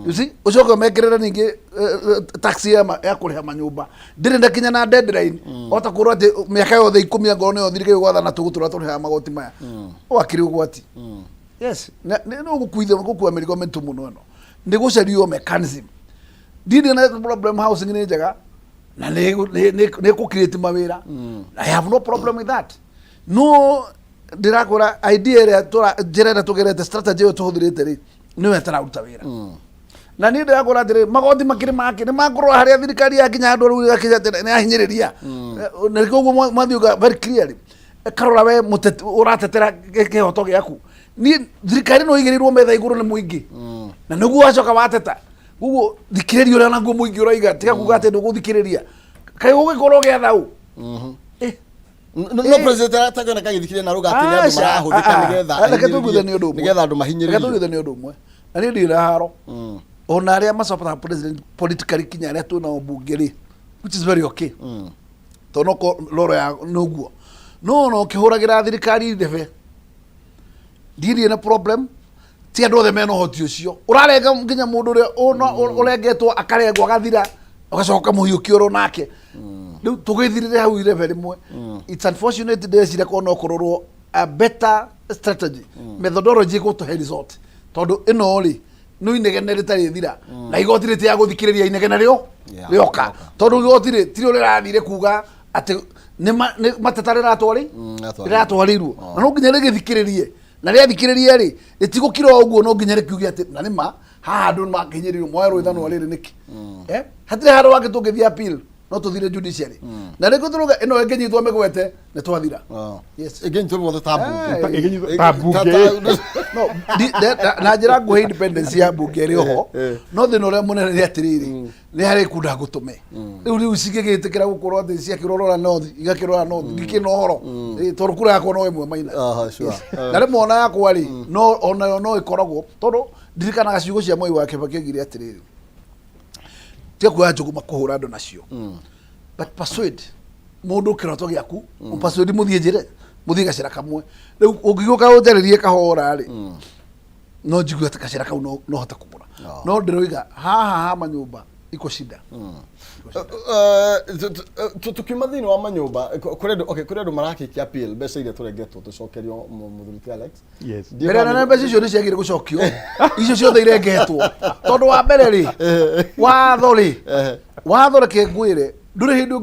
you see ucoke mekĩrĩre ningĩ taxi ya kũrĩha manyũmba ndĩrĩ ndakinya na deadline ota kũrwo atĩ mĩaka yothe 10 ngoro nĩyo thirikari gwathana tũgũtũra tũrĩha magoti maya wakĩrĩ ũgwati yes nĩ gũkua mĩrigo mĩritũ mũno ĩno nĩ gũcario mechanism ndĩrĩ na problem housing nĩ njega na nĩ gũcreate mawĩra I have no problem with that no ndirakora idea ĩrĩa njĩra tũgerete strategy ĩyo tũhũthĩrĩte rĩ nĩwe tararuta wĩra na niĩ ndirakora atĩrĩ magoti makĩrĩ make nĩ makorwo harĩa thirikari yakinya handũ rĩu yakinya nĩ yahinyĩrĩria na koguo mathiuga very clearly karora we ũratetera kĩhoto gĩaku niĩ thirikari no igĩrĩirwo metha igũrũ nĩ mũingĩ na nĩguo wacoka wateta koguo thikĩrĩria ũrĩa naguo mũingĩ ũroiga tiga kuga atĩ ndũgũthikĩrĩria kaĩ gũgĩkorwo gĩatha ũũ no president atakana kagithikire na ruga atĩ andũ marahũthĩka nĩgetha andũ mahinyĩrĩrio nĩ ũndũ ũmwe na niĩ ndĩ na haro ona arĩa macopata president politically kinya arĩa twĩna mbunge rĩ which is very okay tondũ loro ya noguo no kĩhũragĩra thirikari ndebe ndirĩ na problem ti andũ othe mena ũhoti ũcio ũrarenga nginya mũndũ ũrĩa ũrengetwo akarengwo agathira ũgacoka mũhiũkio ũrũ nake rĩu tũgĩthirire hau irebe rĩmwe it's unfortunate ndĩrecira korwo no kũrorwo a better strategy methodology gũtũhe resort tondũ ĩno rĩ no inegene rĩtarĩ thira na igoti rĩtĩ ya gũthikĩrĩria inegene rĩoka tondũ igoti rĩtirĩ rĩrathire kuga atĩ nĩ mateta rĩratwarĩirwo na no nginya rĩgĩthikĩrĩrie na ria thikiriria ri itigukira uguo no nginya rikiuge ati na nima haha andu makinyiririo mwaru ithano riri niki hatire haro wake tungithia appeal no tuthire judiciary na riko turuga ino engenyitwo migwete ni twathira yes again tu wothe tabu no na njira nguhe independence ya bunge ri ho no thina uria munene ri atiriri ni hari kunda gutume riu cigigitikira gukorwo thi cia kirorora north igakirora north ngikinohoro toru kura yakwa no imwe maina na ri mona yakwa ri no ona no ikoragwo tondu ndirikanaga ciugo cia Moi wa Kibaki ngire atiriri tia kuya njugu makuhura andu nacio but persuade mundu kiroto giaku persuade muthie njire muthie gacira kamwe riu ungiguka utererie kahora ri no njigu ati gacira kau no hota kumura no ndiroiga haha manyumba iko shida tukiuma thini wa manyumba kuri andu marakikia appeal mbeca iria turengetwo tucokerio muthuriti Alex mbere na mbeca icio ni ciagire gucokio icio ciothe irengetwo tondu wa mbere ri watho reke ngwire nduri hindi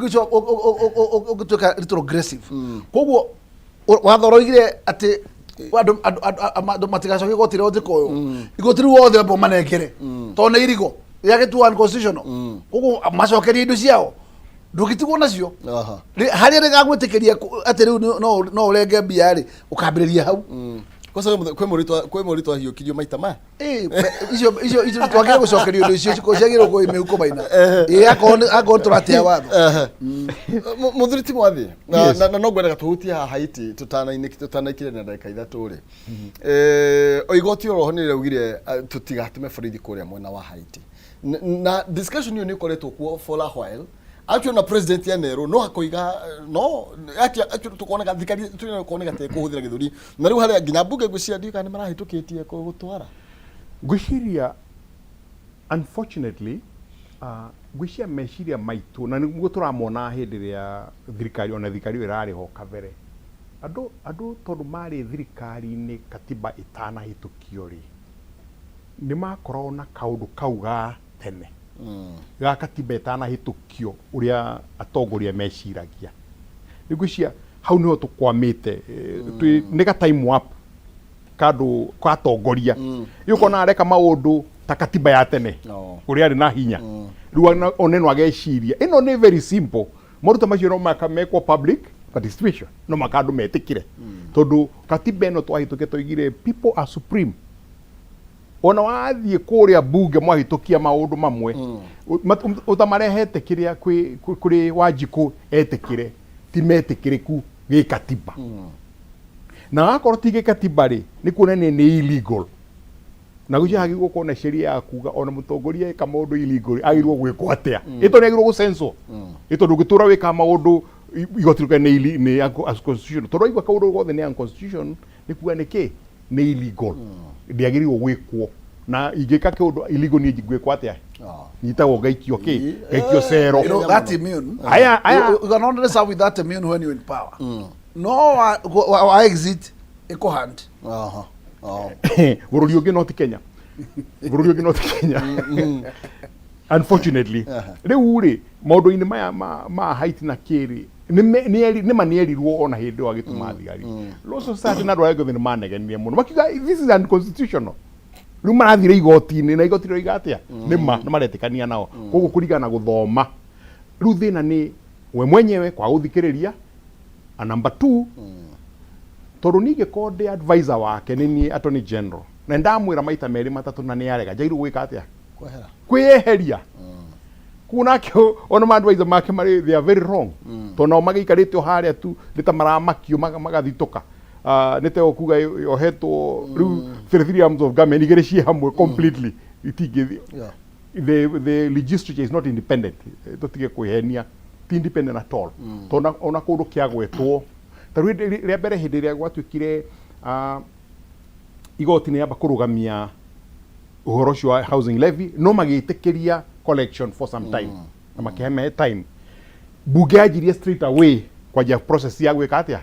ungituika retrogressive koguo watho roigire ati andu matigacoke igoti rio njikoyo igoti riu wothe ambo manengere tondu ni irigo yagetua unconstitutional koguo macokerie indo ciao ndugitigwo nacio haria rigagwitikiria ati riu no urenge mbia ri ukambiriria hau kwe muritwa hiukirio maita ma icio twagire gucokerio indo icio ciagire ko imeuko maina akon turatia watho muthuriti mwathi na no ngwendaga tuhutie haha Haiti tutanaikire na ndagika ithatu ri oigoti oroho ni raugire tutigatume borithi kuria mwena wa Haiti na discussion hiyo ni koretwo kuo for a while actually na president ya Nero no hakoiga no actually tukona gathikari tukona gate kuhuthira githuri na riu haria nginya bunge ngwiciria ndika ni marahitukitie gutwara ngwiciria unfortunately ngwiciria meciria maitu na niguo turamona hindi ria thirikari ona thirikari irari ho kabere andu tondu mari thirikari-ini katiba itanahitukio ri ni makorwo na kaundu kauga tene ga katiba itanahitukio uria atongoria meciragia nigucia hau niho tukwamite ni ga time up kadu kwa atongoria yukona areka maundu ta katiba ya tene uria ari na hinya riu oneno ageciria ino ni very simple moruta macio no makamekwo public participation no makandu metikire tondu katiba ino twahituke toigire people are supreme ona wathie kuria bunge mwahitukia maundu mamwe utamarehete kiria kuri Wanjiku etikire ti metikiriku gi katiba na akorwo ti gi katiba ri ni kuonania ni illegal na gucia hagi gukona sheria ya kuga ona mutongoria eka maundu illegal agirwo gwikwo atia ito ni agirwo gucenso ito ndugitura wika maundu igotiruka ni unconstitutional toro igwa kaundu gothe ni unconstitutional ni kuga niki ni illegal ndiagirwo gwikwo na igika kiundu illegal ni gwikwo atia nitagwo gaikio gaikio cero that immune you cannot serve with that immune when you in power no I exit iko hand bururi ungi not Kenya bururi ungi not Kenya unfortunately riu ri maundu-ini maya ma Haiti na kiri ni manierirwo ona hindi wa gituma thigari law society na rwa gothe ni manegenia muno makiga this is unconstitutional riu marathire igoti-ini na igoti roiga atia ni maretikania nao koguo kurigana guthoma riu thina ni we mwenyewe kwa guthikiriria a number 2 tondu nige code advisor wake ni attorney general na ndamwira maita meri matatu na ni arega jairu gwika atia kweheria kuna kyo ona advisor make mari they are very wrong tondu magiikarite haria tu nita maramakio magathituka nite okuga yohetwo riu 3 arms of government igere hamwe completely itingithi the legislature is not independent tutige kwihenia ti independent at all tondu ona kundu kiagwetwo taru ria mbere hindi ria gwatuikire igoti ni yamba kurugamia uhoro ucio wa housing levy no magitikiria collection for some time na makiheme time bunge ajirie straight away kwa ja process ya gwika atia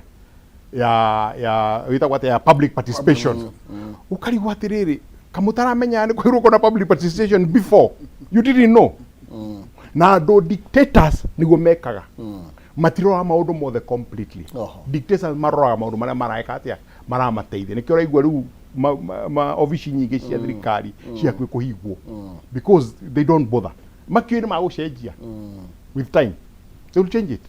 ya witagwa ya public participation ukarigwa atiriri kamutaramenya ni kwirwo kona public participation before you didn't know na do dictators niguo mekaga matirora maundu mothe completely dictators maroraga maundu maria maraika atia maramateithia nikio raigua riu ofici nyingi cia thirikari cia kuhigwo because they don't bother makio ni magucenjia with time they will change it.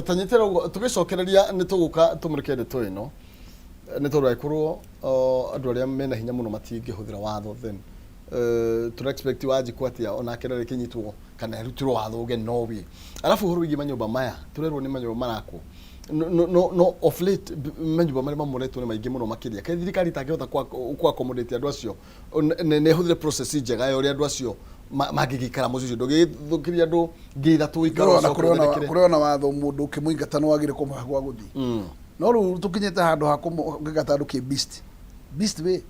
Tanyitira tugicokereria nituguka tumurike ndeto ino nituraikurwo andu aria mena hinya muno matingihũthĩra watho then tuna expect waji kwatia ona kerere kinyitwo kana rutirwo watho uge nowe alafu huru wigi manyumba maya turerwo ni manyumba marako no of late manyumba mari mamuretwo ni maingi muno makiria ke thirikari tangihota kwa accommodate andu acio ne huthire process njega ya uri andu acio magigikara mucio ndugithukiria andu ngithatu ikaro kuriona watho mundu ukimuingata no wagire kumahagwa guthi no ru tukinyete handu ha kumugata andu ki beast we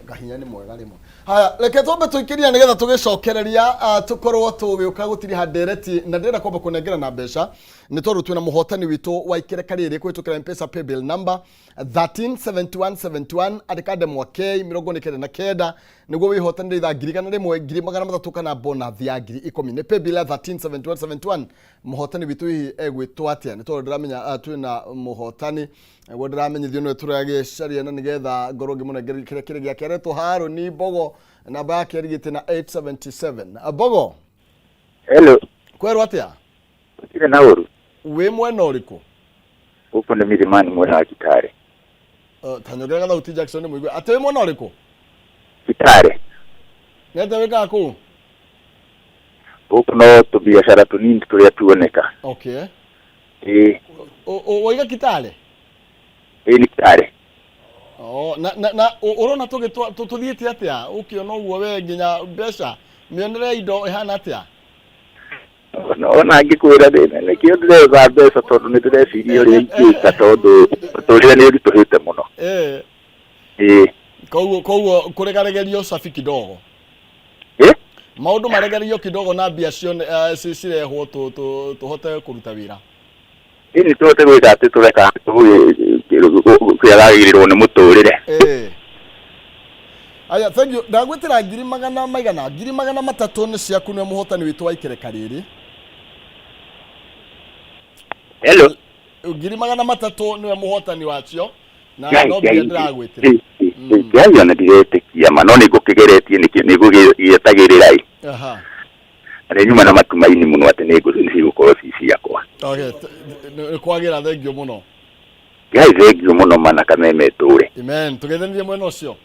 gahinya ni mwega rimwe. Haya reke twambe tuikiria nigetha tugicokereria tukorwo tugiuka gutiri hadereti na ndira kwamba kunengera na mbeca ni tondu twina muhotani witu wa ikireka riri kwitukira M-Pesa paybill number 137171 adikade mwake 29 niguo wihotanire itha ngiri kana rimwe ngiri magana mathatu kana bonus ya ngiri 10 ni paybill 137171 muhotani witu hihi egwitwo atia ni tondu ndiramenya twina muhotani gwo ndiramenyithio no turage caria na nigetha ngoro ngimunengera kire gya kereto haro ni Bogo namba yake rigite na 877 Bogo. Hello. Kwero atia? Kire na uru. We mwena uriko? Upo na milimani mwena wa Kitare. Tanyogera gatha uti Jackson mwigwe. Ate we mwena uriko? Kitare. Nete weka aku? Upo no tubiashara tunini tulia tuoneka. Okay. O oiga Kitare? Ni Kitare. Na urona tuthiete atia ukiona uguo we nginya mbeca mionere indo ihana atia ona ngikwira thina nikio ndireza mbeca tondu ni ndireciria uri ingika tondu turire ni urituhite muno koguo kuregaregerio safi kidogo maundu maregerio kidogo na mbia cio cirehwo tuhote kuruta wira ni tuhote gwika ati tureka kuyagagirirwo ni muturire aya thank you ndagwitira ngiri magana maigana ngiri magana matatu ni ciaku ni muhotani witu wa ikireka riri. Hello ngiri magana matatu ni muhotani wacio na no bia ndagwitira yayo na diretikia manoni gukigeretie nigugiyetagirira aha ari nyuma na matumaini muno ati nigukorwo cici yakwa okay kwagira thank you muno thank you muno mana Kameme ture amen tugethenirie mwena ucio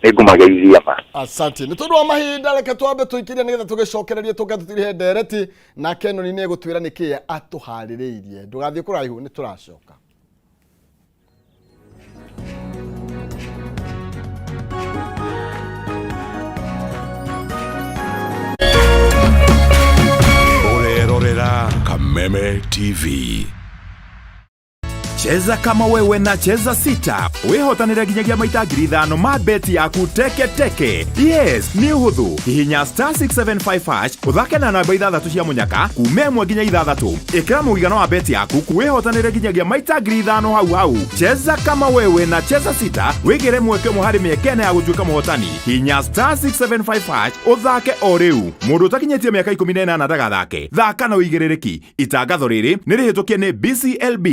nigumageithia ma asante ni tondu wa mahinda reke twambe tuikiria nigetha tugicokererie tugatutirihe dereti na Kenoni ni egutwira niki atuhaririirie ndugathie kuraihu ni turacoka. Urerorera Kameme TV. Cheza kama wewe na cheza sita. Wihotanire nginyagia maita ngiri 5 ma beti yaku teke. Yes, ni uhuthu. Hihinya *675# uthake na namba 6 cia munyaka kuuma 1 nginya 6. Ikira muigana wa beti yaku kuwihotanire nginyagia maita ngiri 5 hau. Cheza kama wewe na cheza sita. Wigire mweke muhari miekene ya gutuika muhotani. Hihinya *675# uthake o riu. Mundu utakinyetie miaka 18 ndagathake. Thaka na uigirereki. Itangatho riri ni rihitukie ni BCLB.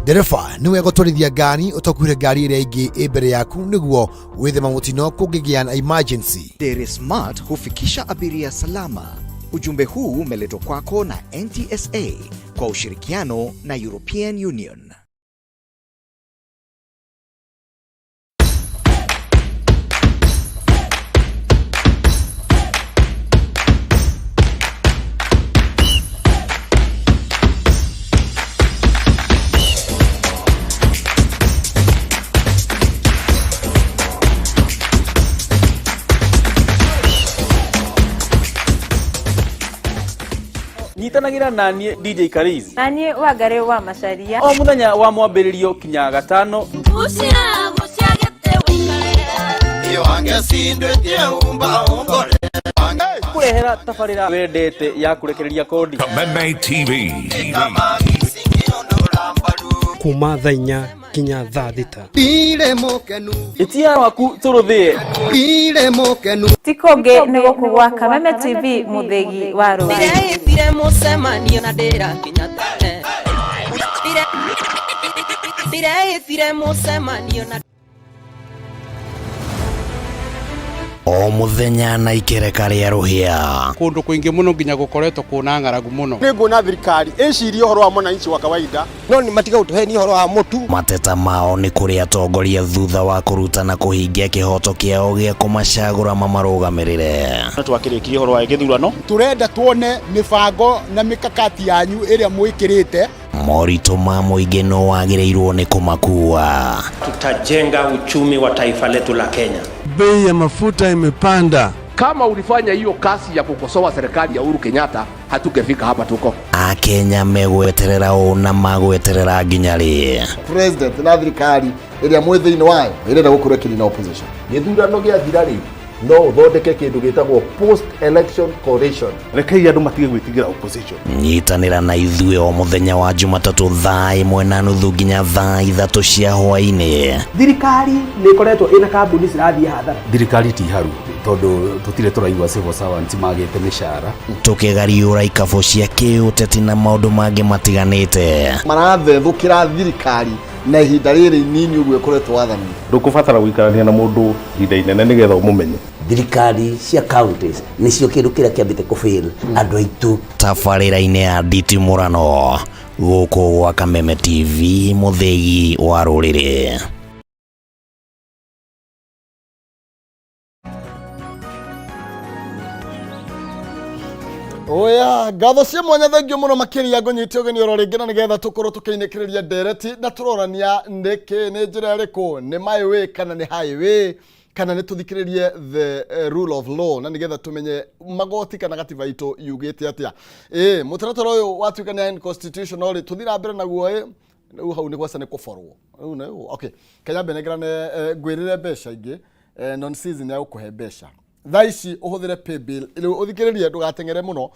Dereva niwe gutwarithia ngari utakuire ngari iria ingi imbere yaku niguo withema mutino kungigea na emergency. Dere Smart hufikisha abiria salama. Ujumbe huu umeletwa kwako na NTSA kwa ushirikiano na European Union. Nyitanagira nanie DJ Karizi nanie wagare wa macharia o muthenya wa mwambiririo kinya gatano kurehera tabarira wendete ya kurekereria kodi Kameme TV. kuma thaa 4 kinya thaa 6. Bire mokenu itia waku turuthie bire mokenu tikonge nego kugwa Kameme TV muthegi wa Ruriri bire musemanio na ndira kinya bire musemanio na o muthenya na ikereka ria ruhia kundu kuingi muno nginya gukoretwo kuna ng'aragu muno ni nguna thirikari icirie horo wa mwananchi wa kawaida no ni matiga utuheni horo wa mutu mateta mao ni kuri atongoria thutha wa kurutana kuhingia kihoto kiao gia kumacagura mamarugamirire twakirikirie horo wa githurano turenda tuone mibango na mikakati yanyu iria mwikirite morito ma muingi no wagireirwo ni kumakua. Tutajenga uchumi wa taifa letu la Kenya. Bei ya mafuta imepanda. Kama ulifanya hiyo kasi ya kukosoa serikali ya Uhuru Kenyatta, hatungefika hapa tuko. Akenya megweterera una magweterera nginyari. President na thirikari iria mwithini wayo irenda gukura kiri na opposition. Githurano gia thirari no uthondeke kindu gitagwo post election coalition. Rekei andu matige gwitigira opposition. Nyitanira na ithuĩ o muthenya wa Jumatatu thaa 1:30 nginya thaa 3 cia hwaĩ-inĩ. Thirikari nĩ ikoretwo ina kambuni cirathie hathara. Thirikari ti haru tondu tutire turaigua civil servants magite mishara. Tukigariũra ikabo cia kĩũteti na maũndũ mangĩ matiganĩte. Marathethũkĩra thirikari na ihinda rĩrĩ inini ũguo ĩkoretwo wathani. Ndũkũbatara gũikarania na mũndũ ihinda inene nĩgetha ũmũmenye. Thirikari cia counties nicio kĩndũ kĩrĩa kĩambĩte kũfail andũ aitũ. Tabarĩra-inĩ ya nditimũrano gũkũ gwa Kameme TV muthegi wa Ruriri. Oya gatho cia mwanya thengio muno makiria ngonyitio geni oro ringi na nigetha tukorwo tukiinekereria ndereti na turorania ndiki ni njira riku ni my way kana ni highway kana ni tuthikiririe the rule of law na nigetha tumenye magoti kana gatiba itu yugite atia mutaratara uyu watuika ni unconstitutional tuthira mbere naguo riu hau ni gwasa ni kuforwo riu na okay kenya benegrane gwirire besha ingi non season ya ukuhe besha thaici uhuthire pay bill ile uthikiririe ndugatengere muno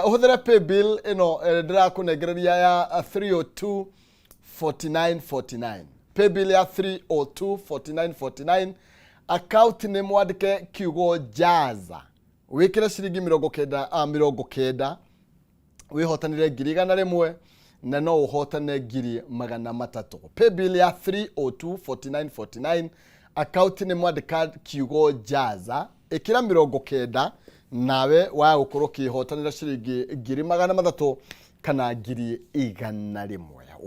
uhuthire pay bill ino ndirakunengereria ya 3024949 pay bill ya 3024949 account ni mwandike kiugo jaza wikire ciringi 90 wihotanire ngiri 100 na no uhotane ngiri 300 pay bill ya 3024949 account ni mwandika kiugo jaza ikira 90 nawe wa gukorwo kihotanira ciringi ngiri 300 kana ngiri 100.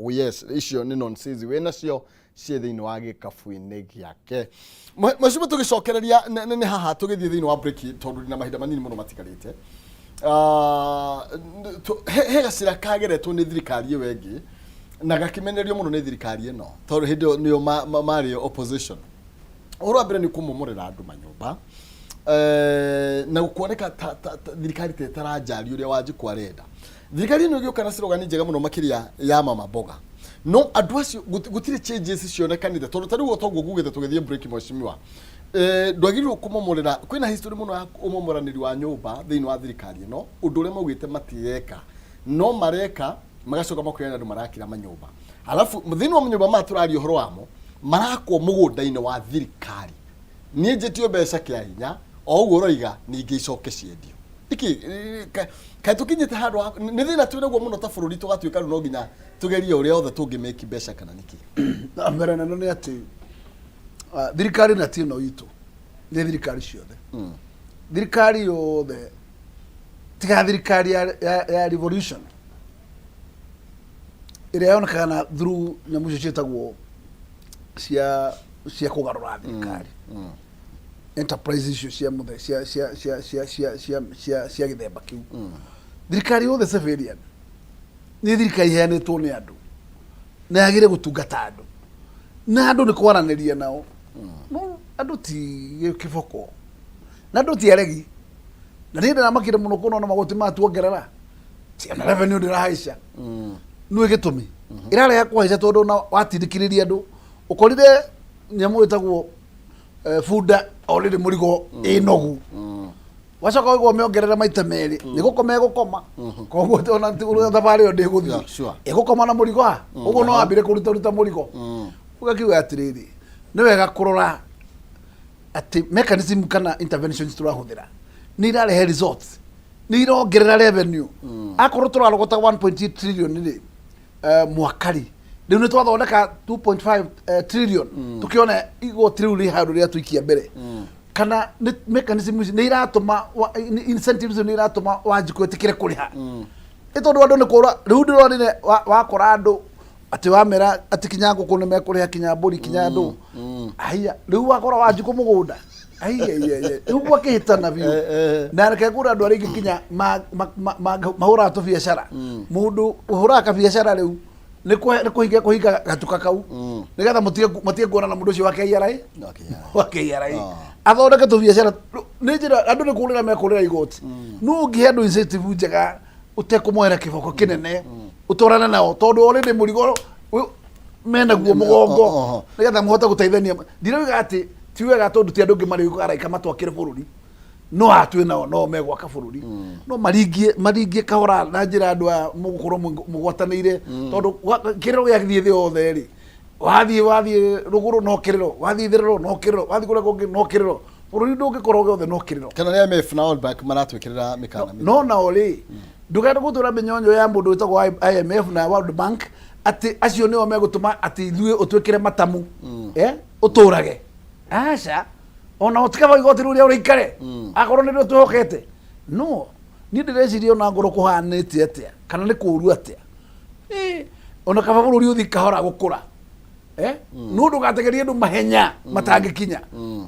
Oh yes, icio ni nonsense we nacio cie thiini wa gikabu-ini giake. Macimu tugicokereria ni haha tugithie thiini wa break tondu na mahinda manini muno matigarite. He gacira kageretwo ni thirikari wengi na gakimenerio muno ni thirikari ino tondu hindi nio mari opposition. Oro mbere ni kumumurira andu manyumba na kuoneka thirikari tetarajari uria wanjikwa renda. Thirikari ino gioka na slogan njega muno makiria ya mama boga. No andu acio gutire changes cionekanite tondu tari gotongo gugite tugithie break mweshimiwa. Ndwagirwo kumumurira kwina history muno ya umumoraniri wa nyumba thiini wa thirikari ino undu uria maugite matieka no mareka magacoka makwira andu marakira manyumba. Alafu thiini wa nyumba maturari uhoro wamo marakwo mugunda-ini wa thirikari nie njitio mbeca kia hinya o uguo roiga ningi icoke ciendio iki kai tukinyite handu ni thina tu naguo muno ta bururi tugatuika no nginya tugerie uria othe tungimeki mbeca kana niki na mbere neno ni ati thirikari na tino itu ni thirikari ciothe thirikari yothe tiga thirikari ya revolution ire yonekana through nyamucio cietagwo cia kugarura thirikari enterprise icio cia muthe cia githemba kiu thirikari yothe civilian ni thirikari heanitwo ni andu na yagire gutungata andu na andu ni kwaraniria nao no andu ti kiboko na andu ti aregi na ni ndana makire muno kuno na magoti matuongerera ti na revenue ndirahaica nui gitumi irare ya kwaica tondu na watindikiriria andu ukorire nyamu itagwo fuda already murigo inogu wacoka ugo meongerera maita meri nigukoma egukoma koguo ona thabari yo ndiguthi egukoma na murigo ugo no ambire kuruta murigo ugakiuga atiriri ni wega kurora ati mechanism kana interventions turahuthira ni irarehe results ni irongerera revenue akorwo turarogota 1.8 trillion ri mwakari riu ni twathondeka 2.5 trillion tukiona igoti riu ri handu ria tuikia mbere kana mechanisms ni iratuma incentives ni iratuma wanjiko etikire kuriha itondu andu ni kura riu ndironire wakora andu ati wamera ati kinyango kune mekuriha kinyamburi kinyando aya riu wakora wanjiko mugunda aya riu gwakihitana biu na reke kura andu aringi kinya mahura to biashara mundu uhura ka biashara riu ni kuhinga gatuka kau nigetha mutie kuona na mundu ucio wake yarai athondeke tu biashara ni njira andu ni kurira mekurira igoti no ngihe andu incentive njega utekumuhera kiboko kinene utorana nao tondu already murigo mena guo mugongo nigetha muhote guteithania ndirauga ati tiwega tondu ti andu ngi mari gukaraika matwakire bururi no atwe nao no megwaka bururi no maringie kahora na njira andu a mugukorwo mugwatanire tondu kiriro gyathie thi othe ri wathie ruguru no kiriro wathie thiriro no kiriro wathie kure kungi no kiriro bururi ndungikorwo gothe no kiriro kana ni MF na World Bank maratwikirira mikana no na oli ndugenda gutura minyonyo ya mundu witagwo IMF na World Bank ati acio nio megutuma ati ithuĩ utwikire matamu uturage aca ona utikaba igoti riu ria urikare akorwo ndio tuhokete no ni ndireciria ona ngoro kuhanite atia kana ni kuru atia ona kaba bururi uthi kahora gukura no ndugategerie ndu mahenya matangikinya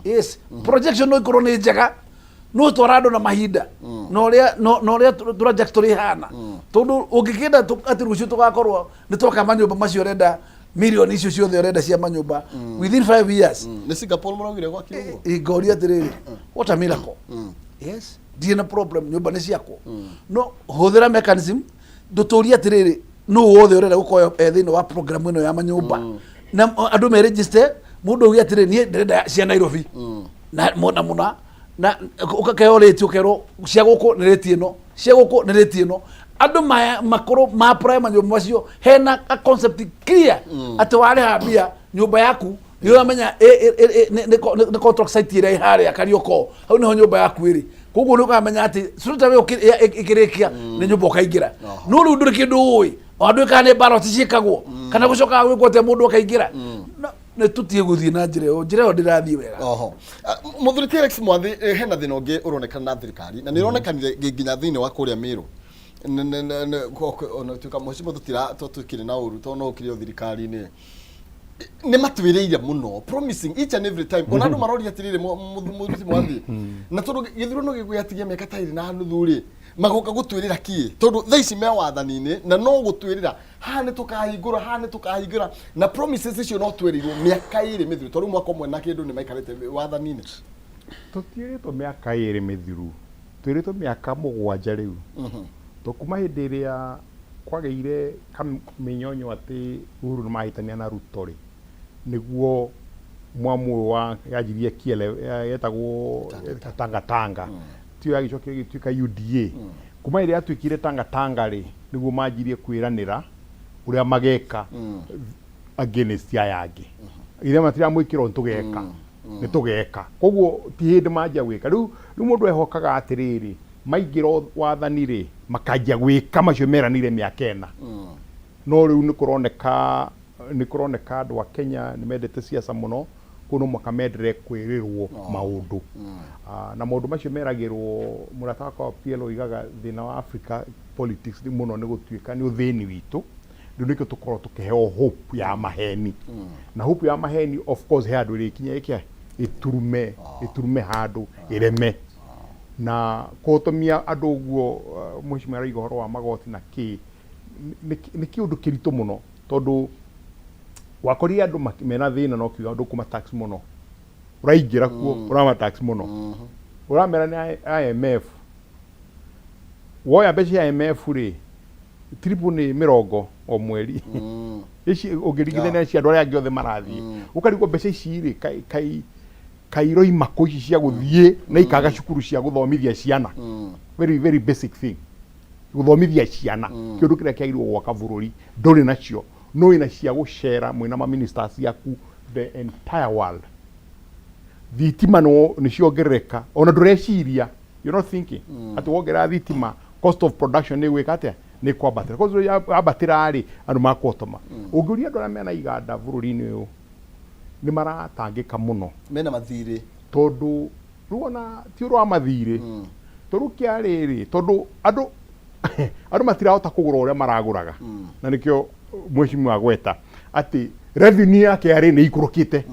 yes projection no ikorwo ni njega no twarando na mahinda no ria trajectory hana tondu ungikenda ati rucio tugakorwo ni twoka manyumba macio renda milioni icio ciothe renda cia manyumba within 5 years ni Singapore muragire kwa kiugo igori atiriri what a miracle yes dina problem nyumba ni ciako no huthira mechanism nduturia atiriri no wothe urenda gukoyo thini wa program ino ya manyumba na andu me register mundu ugi atiriri ni ndenda cia Nairobi na muna na ukakayoleti ukero cia guku nireti ino andu makoro ma prime nyumba macio hena a concept clear ati wale habia nyumba yaku niyo amenya ni contract site ira ihari akarioko hau niho nyumba yaku iri koguo ni ukamenya ati suruta we ikirikia ni nyumba ukaingira no ru nduri kindu ui andu kana ballot cikagwo kana gucoka gwikwote mundu akaingira ne tutie guthie na njira ndirathie wega muthuri Alex Mwathi hena thina ungi uronekana na thirikari na nironekanire nginya thini wa kuria Miru ona tuka mushimo tutira tutukire na uru to no kirio thirikari ni matwireire muno promising each and every time ona andu marori atirire muthuri Mwathi na tondu githurano giguyatigia meka tairi na nuthuri magoka gutwirira ki tondu thaici me wathanini na no gutwirira hane tukahingura na promises icio no twerirwo miaka iri mithiru tondu mwaka mwe na kindu ni maikarite wathanini tutiritwo miaka iri mithiru twiritwo miaka 7 riu tukuma hindi iria kwageire kaminyonyo ati Uhuru ni mahitania na Ruto ri niguo mwamu wa yajirie kiele yetagwo Tanga tio agicokire gituika UDA kuma iria atwikire Tanga ri niguo majirie kwiranira uria mageka against ayangi ire matira mwikiro ntugeka ni tugeka koguo ti hindi majia gwika riu mundu ehokaga atiriri maigiro wathanire makajia gwika macio meranire miakena no riu ni kuroneka andu a Kenya ni mendete siasa muno kuno makamendere kwirirwo maundu na maundu macio meragirwo murata wa PLO igaga thina wa Africa politics ni muno ni gutuika ni uthini witu ndu nikyo tukoro tukiheo hope ya maheni na hope ya maheni of course he andu rikinya ikia iturume handu ireme na kotomia andu guo mushimara igoro wa magoti na ki ni kiundu kirito muno tondu wakori andu mena thina no kiuga andu kuma tax muno uraingira kuo urama tax muno uramera ni IMF woya beshi IMF ri triple ni 40 o mweri ici ugirigithania cia andu aria angi othe marathie ukarigwo mbeca ici ri kai kairo imako ici cia guthie na ikaga cukuru cia guthomithia ciana very very basic thing guthomithia ciana kindu kiria kiagirwo gwaka bururi nduri nacio no ina cia gucera mwina ma ministers yaku the entire world thitima no ni ciongereka ona ndureciria you're not thinking ati wongera thitima cost of production ni gwikate ni kwabatira kozo abatira ari andu makwotoma ungiuria andu mena iganda bururi-ini uyu ni maratangika muno mena mathiri tondu ruona ti ro amathiri toru kiariri tondu andu matirahota kugura uria maraguraga na nikio mweshimwa gweta ati revenue yake ari ni ikurukite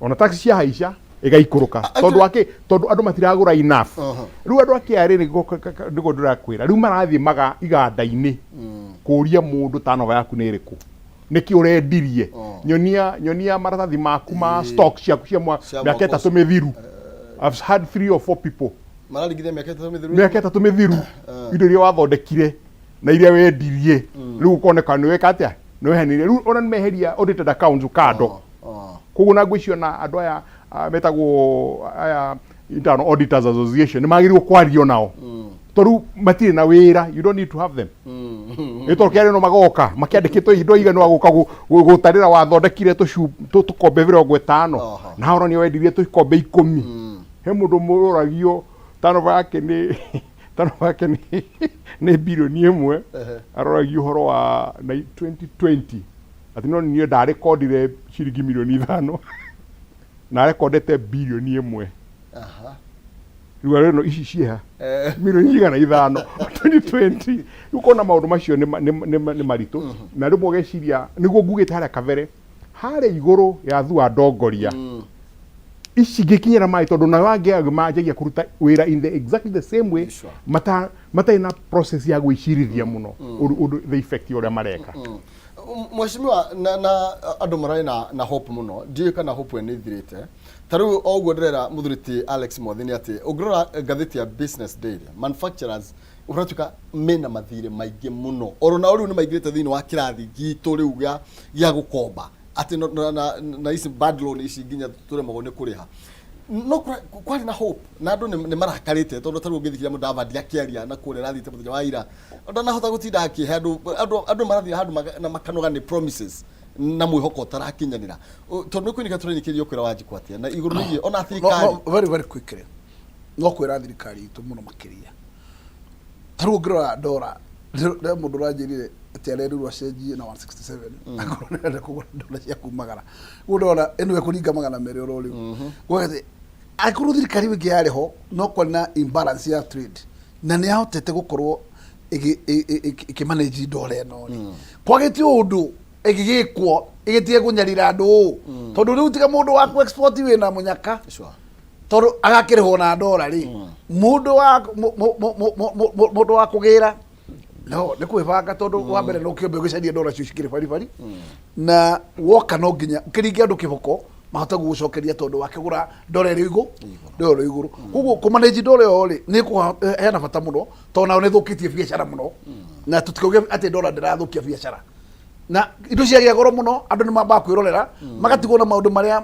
ona taxi cia haica igaikuruka tondu andu matiragura enough riu andu akiari nigo ndirakwira riu marathie maga iganda-ini kuria mundu tanova yaku ni iriku niki urendirie nyonia maratathi maku ma stock ciaku cia miaka 3 mithiru I've had 3 or 4 people mararigithia miaka 3 mithiru miaka 3 mithiru indo iria wathondekire na iria wendirie riu ukoneka ni weka atia ni wehanirie riu ona meheria audited accounts ukado koguo na ngwicio na andu aya metagwo aya internal auditors association ni magirwo kwario nao toru matire na wira you don't need to have them ito kiari no magoka makiandikitwo indo igano wagoka gutarira wathondekire tukombe 50 na horo ni wendirie tukombe 10 he mundu muragio tanova yake ni bilioni 1 aroragio horo wa 2020 ati no ni ndare kodire shiringi milioni 5 na rekordete bilioni 1 riu no ici cieha milioni 5 2020 ukona maundu macio ni maritu na riu mogeciria niguo ngugite haria kavere haria iguru ya thua ndongoria ici gikinyira mai tondu na wange majagia kuruta wira in exactly the same way mata ina process ya gwicirithia muno the effect uria mareka Mheshimiwa na andu marai na hope muno ndiye kana hope ni thirite taru ogwo ndrera muthuriti Alex Mothini ati ugirora gatheti ya Business Daily manufacturers uratuka mena mathire maingĩ muno orona ori ni maigirite thini wa kirathi gitu riu gya gukomba ati na isi bad loan isi nginya ture magone kuriha no kwari na hope na andu ni marakarite tondu taru ngithikira mundu avandi akiaria na kurera thite muthenya wa ira onda hota gutinda akihe andu marathi handu na makanoga ni promises na mwihoko tarakinyanira tondu kwinika turenikirio kwira wanjikwa atia na iguru ni ona thirikari very quickly no kwira thirikari itu muno makiria taru ngira dora ndio mundu ranjirire atiareru wacenjie na 167 akorona kugura dola cia kumagara udora eno ekuringa magana mere orori gwethe akuru thirikari wingi yareho no kwana imbalance ya trade na ni ahotete gukorwo ikimanage dola eno kwageti undu igigikwo igitie kunyarira andu tondu riu tiga mundu wa ku export wina munyaka tondu agakirihwo na dola ri mundu wa kugira no ni kwibanga tondu wa mbere no kiombe gucendia dola cio cikire bari na woka no nginya ukiringia andu kiboko mahota gucokeria tondu wakigura dola iri iguru koguo kumanage dola yo ri ni kuheana bata muno tondu nao ni thukitie biashara muno na tutikauge ati dola ndirathukia biashara na indo ciagia goro muno andu ni mamba kwirorera magatigwo na maundu maria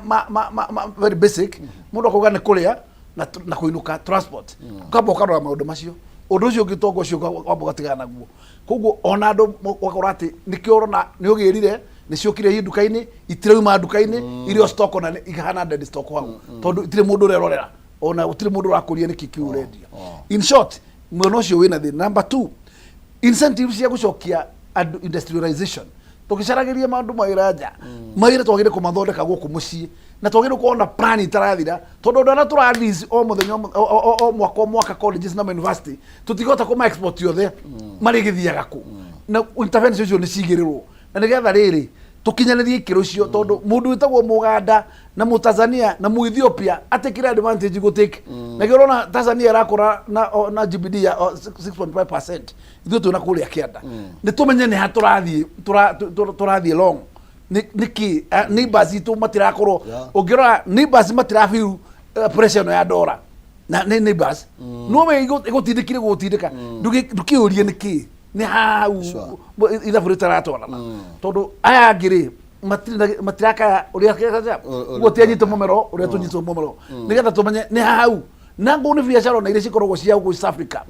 very basic mundu akuga ni kuria na kuinuka transport ukamba ukarora maundu macio undu ucio ngitongo cio kwamba ugatigana naguo koguo ona andu wakora ati nikiorona ni ugirire ni ciokire hi duka-ini itirauma duka-ini irio stock na igahana dead stock wangu tondu itire mundu urerorera ona utire mundu urakuria ni kiki urendia in short mwono ucio wina the number 2 incentives ya gucokia industrialization tukicaragiria maundu mairaja maira twagire kumathondeka guku mucii na twagire kuona plan itarathira tondu ndona turathisi o muthenya o mwaka colleges na university tutigota kuma export yothe mari githiaga ku na intervention cio ni cigirirwo na nigetha riri tukinyanirie ikiro cio tondu mundu witagwo Muganda na Tanzania na Ethiopia atekira advantage go take na girona Tanzania rakora na GDP ya 6.5% ithu tuna kuria kianda ni tumenye ni haturathie long niki ni basi tu matirakorwo ungirora ni basi matirafiu pressure ya dola na ni basi no we igotindikire gutindika ndukiurie niki ni hau itha burita ratwara tondu aya ngiri matiraka uria kaza ugo tianyito momero uria tunyito momero nigetha tumenye ni hau na ngo ni biashara na ile cikoragwo cia go East Africa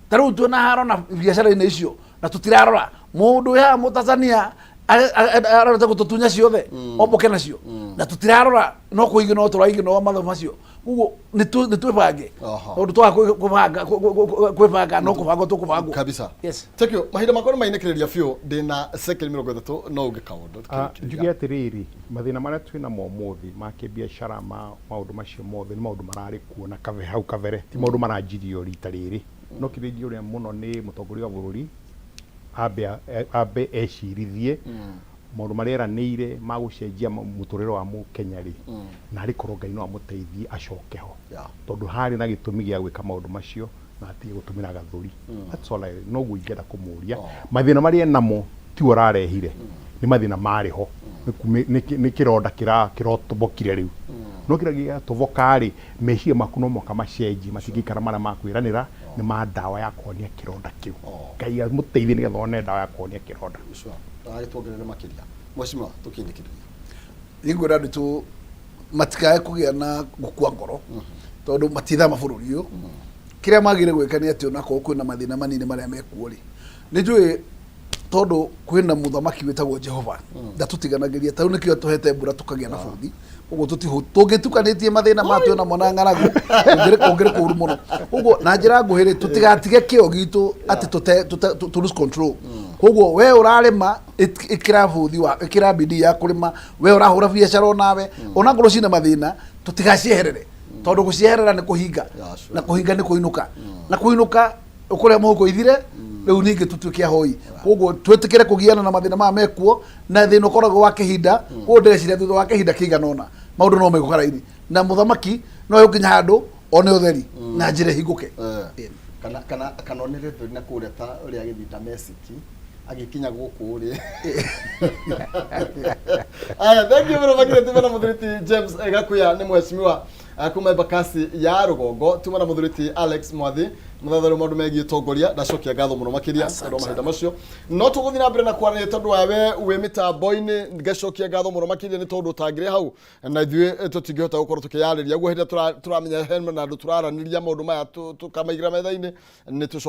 taru tu na haro na biashara ine icio na tutirarora mundu ya Tanzania ararota gututunya ciothe oboke nacio na tutirarora no kuigi no turaigi no matho macio ugo ni twibange tondu twa kwibanga no kubango tukubango kabisa. Yes, tekio mahinda makoro mainekereria fio ndina second 30 no uge kaundu njugia atiriri mathina maria twina mo mothi ma kibiashara maundu macio mothe ni maundu marari kuona kave hau kavere ti maundu maranjirio rita riri no kithingio uria muno ni mutongoria wa bururi abe ecirithie maundu maria eranĩire ma gucenjia muturĩre wa Mukenya ri na ari korwo Ngai no amuteithie acokeho tondu hari na gitumi gia gwika maundu macio na ati gutumira gathuri. That's all no guingenda kumuria mathina maria namo ti urarehire ni mathina mariho ni kironda kirotobokire riu no kiragia tobokari meciria maku no moka macenji matingikara maria makwiranira ni ma dawa ya kuonia kironda kiu Ngai amuteithie ni gathone dawa ya kuonia kironda tuongerere makiria mheshimiwa tukindikiria ingwira nditu matikae kugia na gukua ngoro tondu matitha mabũrũri ũyũ kiria magire gwika ni ati ona ko kwina mathina manini maria mekuo ri ni njui tondu kwina muthamaki wetagwo Jehova ndatutiganagĩria tau nikio tuhete mbura tukagia na bũthi ugo tungitukanĩtie mathina matũ na mona ng'aragu ongere kũru mũno ugo na njĩra nguhĩrĩ tutigatige kĩo gitu ati to lose control koguo we urarima ikira bũthi wa ikira bidii ya kurima we urahura biashara nawe ona ngoro cina mathina tutigacieherere tondu gucieherera ni kuhinga na kuhinga ni kuinuka na kuinuka ukuria muhuko ithire riu ningi tutuike hoi koguo twetikire kugiana na mathina ma mekuo na thina ukoragwo wa kihinda koguo ndeciria thutha wa kihinda kiganona maundu no megukaraini na muthamaki no yukinya handu one utheri na njire hinguke kana onere thuri na kureta uria githita mesiki agikinya guku uri thank you very much tumana muthuriti James Gakuya ni mheshimiwa kuma bakasi ya rugongo tumana muthuriti Alex Mwathi muthathari maundu megie tongoria ndacokia ngatho muno makiria ndo mahinda macio no tuguthina mbere na kwaranĩria tondu wawe wi mitambo-ini ngacokia ngatho muno makiria ni tondu tangire hau na ithuĩ tutingihota gukorwo tukiyarĩria guo hĩndĩ turamenya hena andu turaraniria maundu maya tukamaigira metha-ini ni tucoka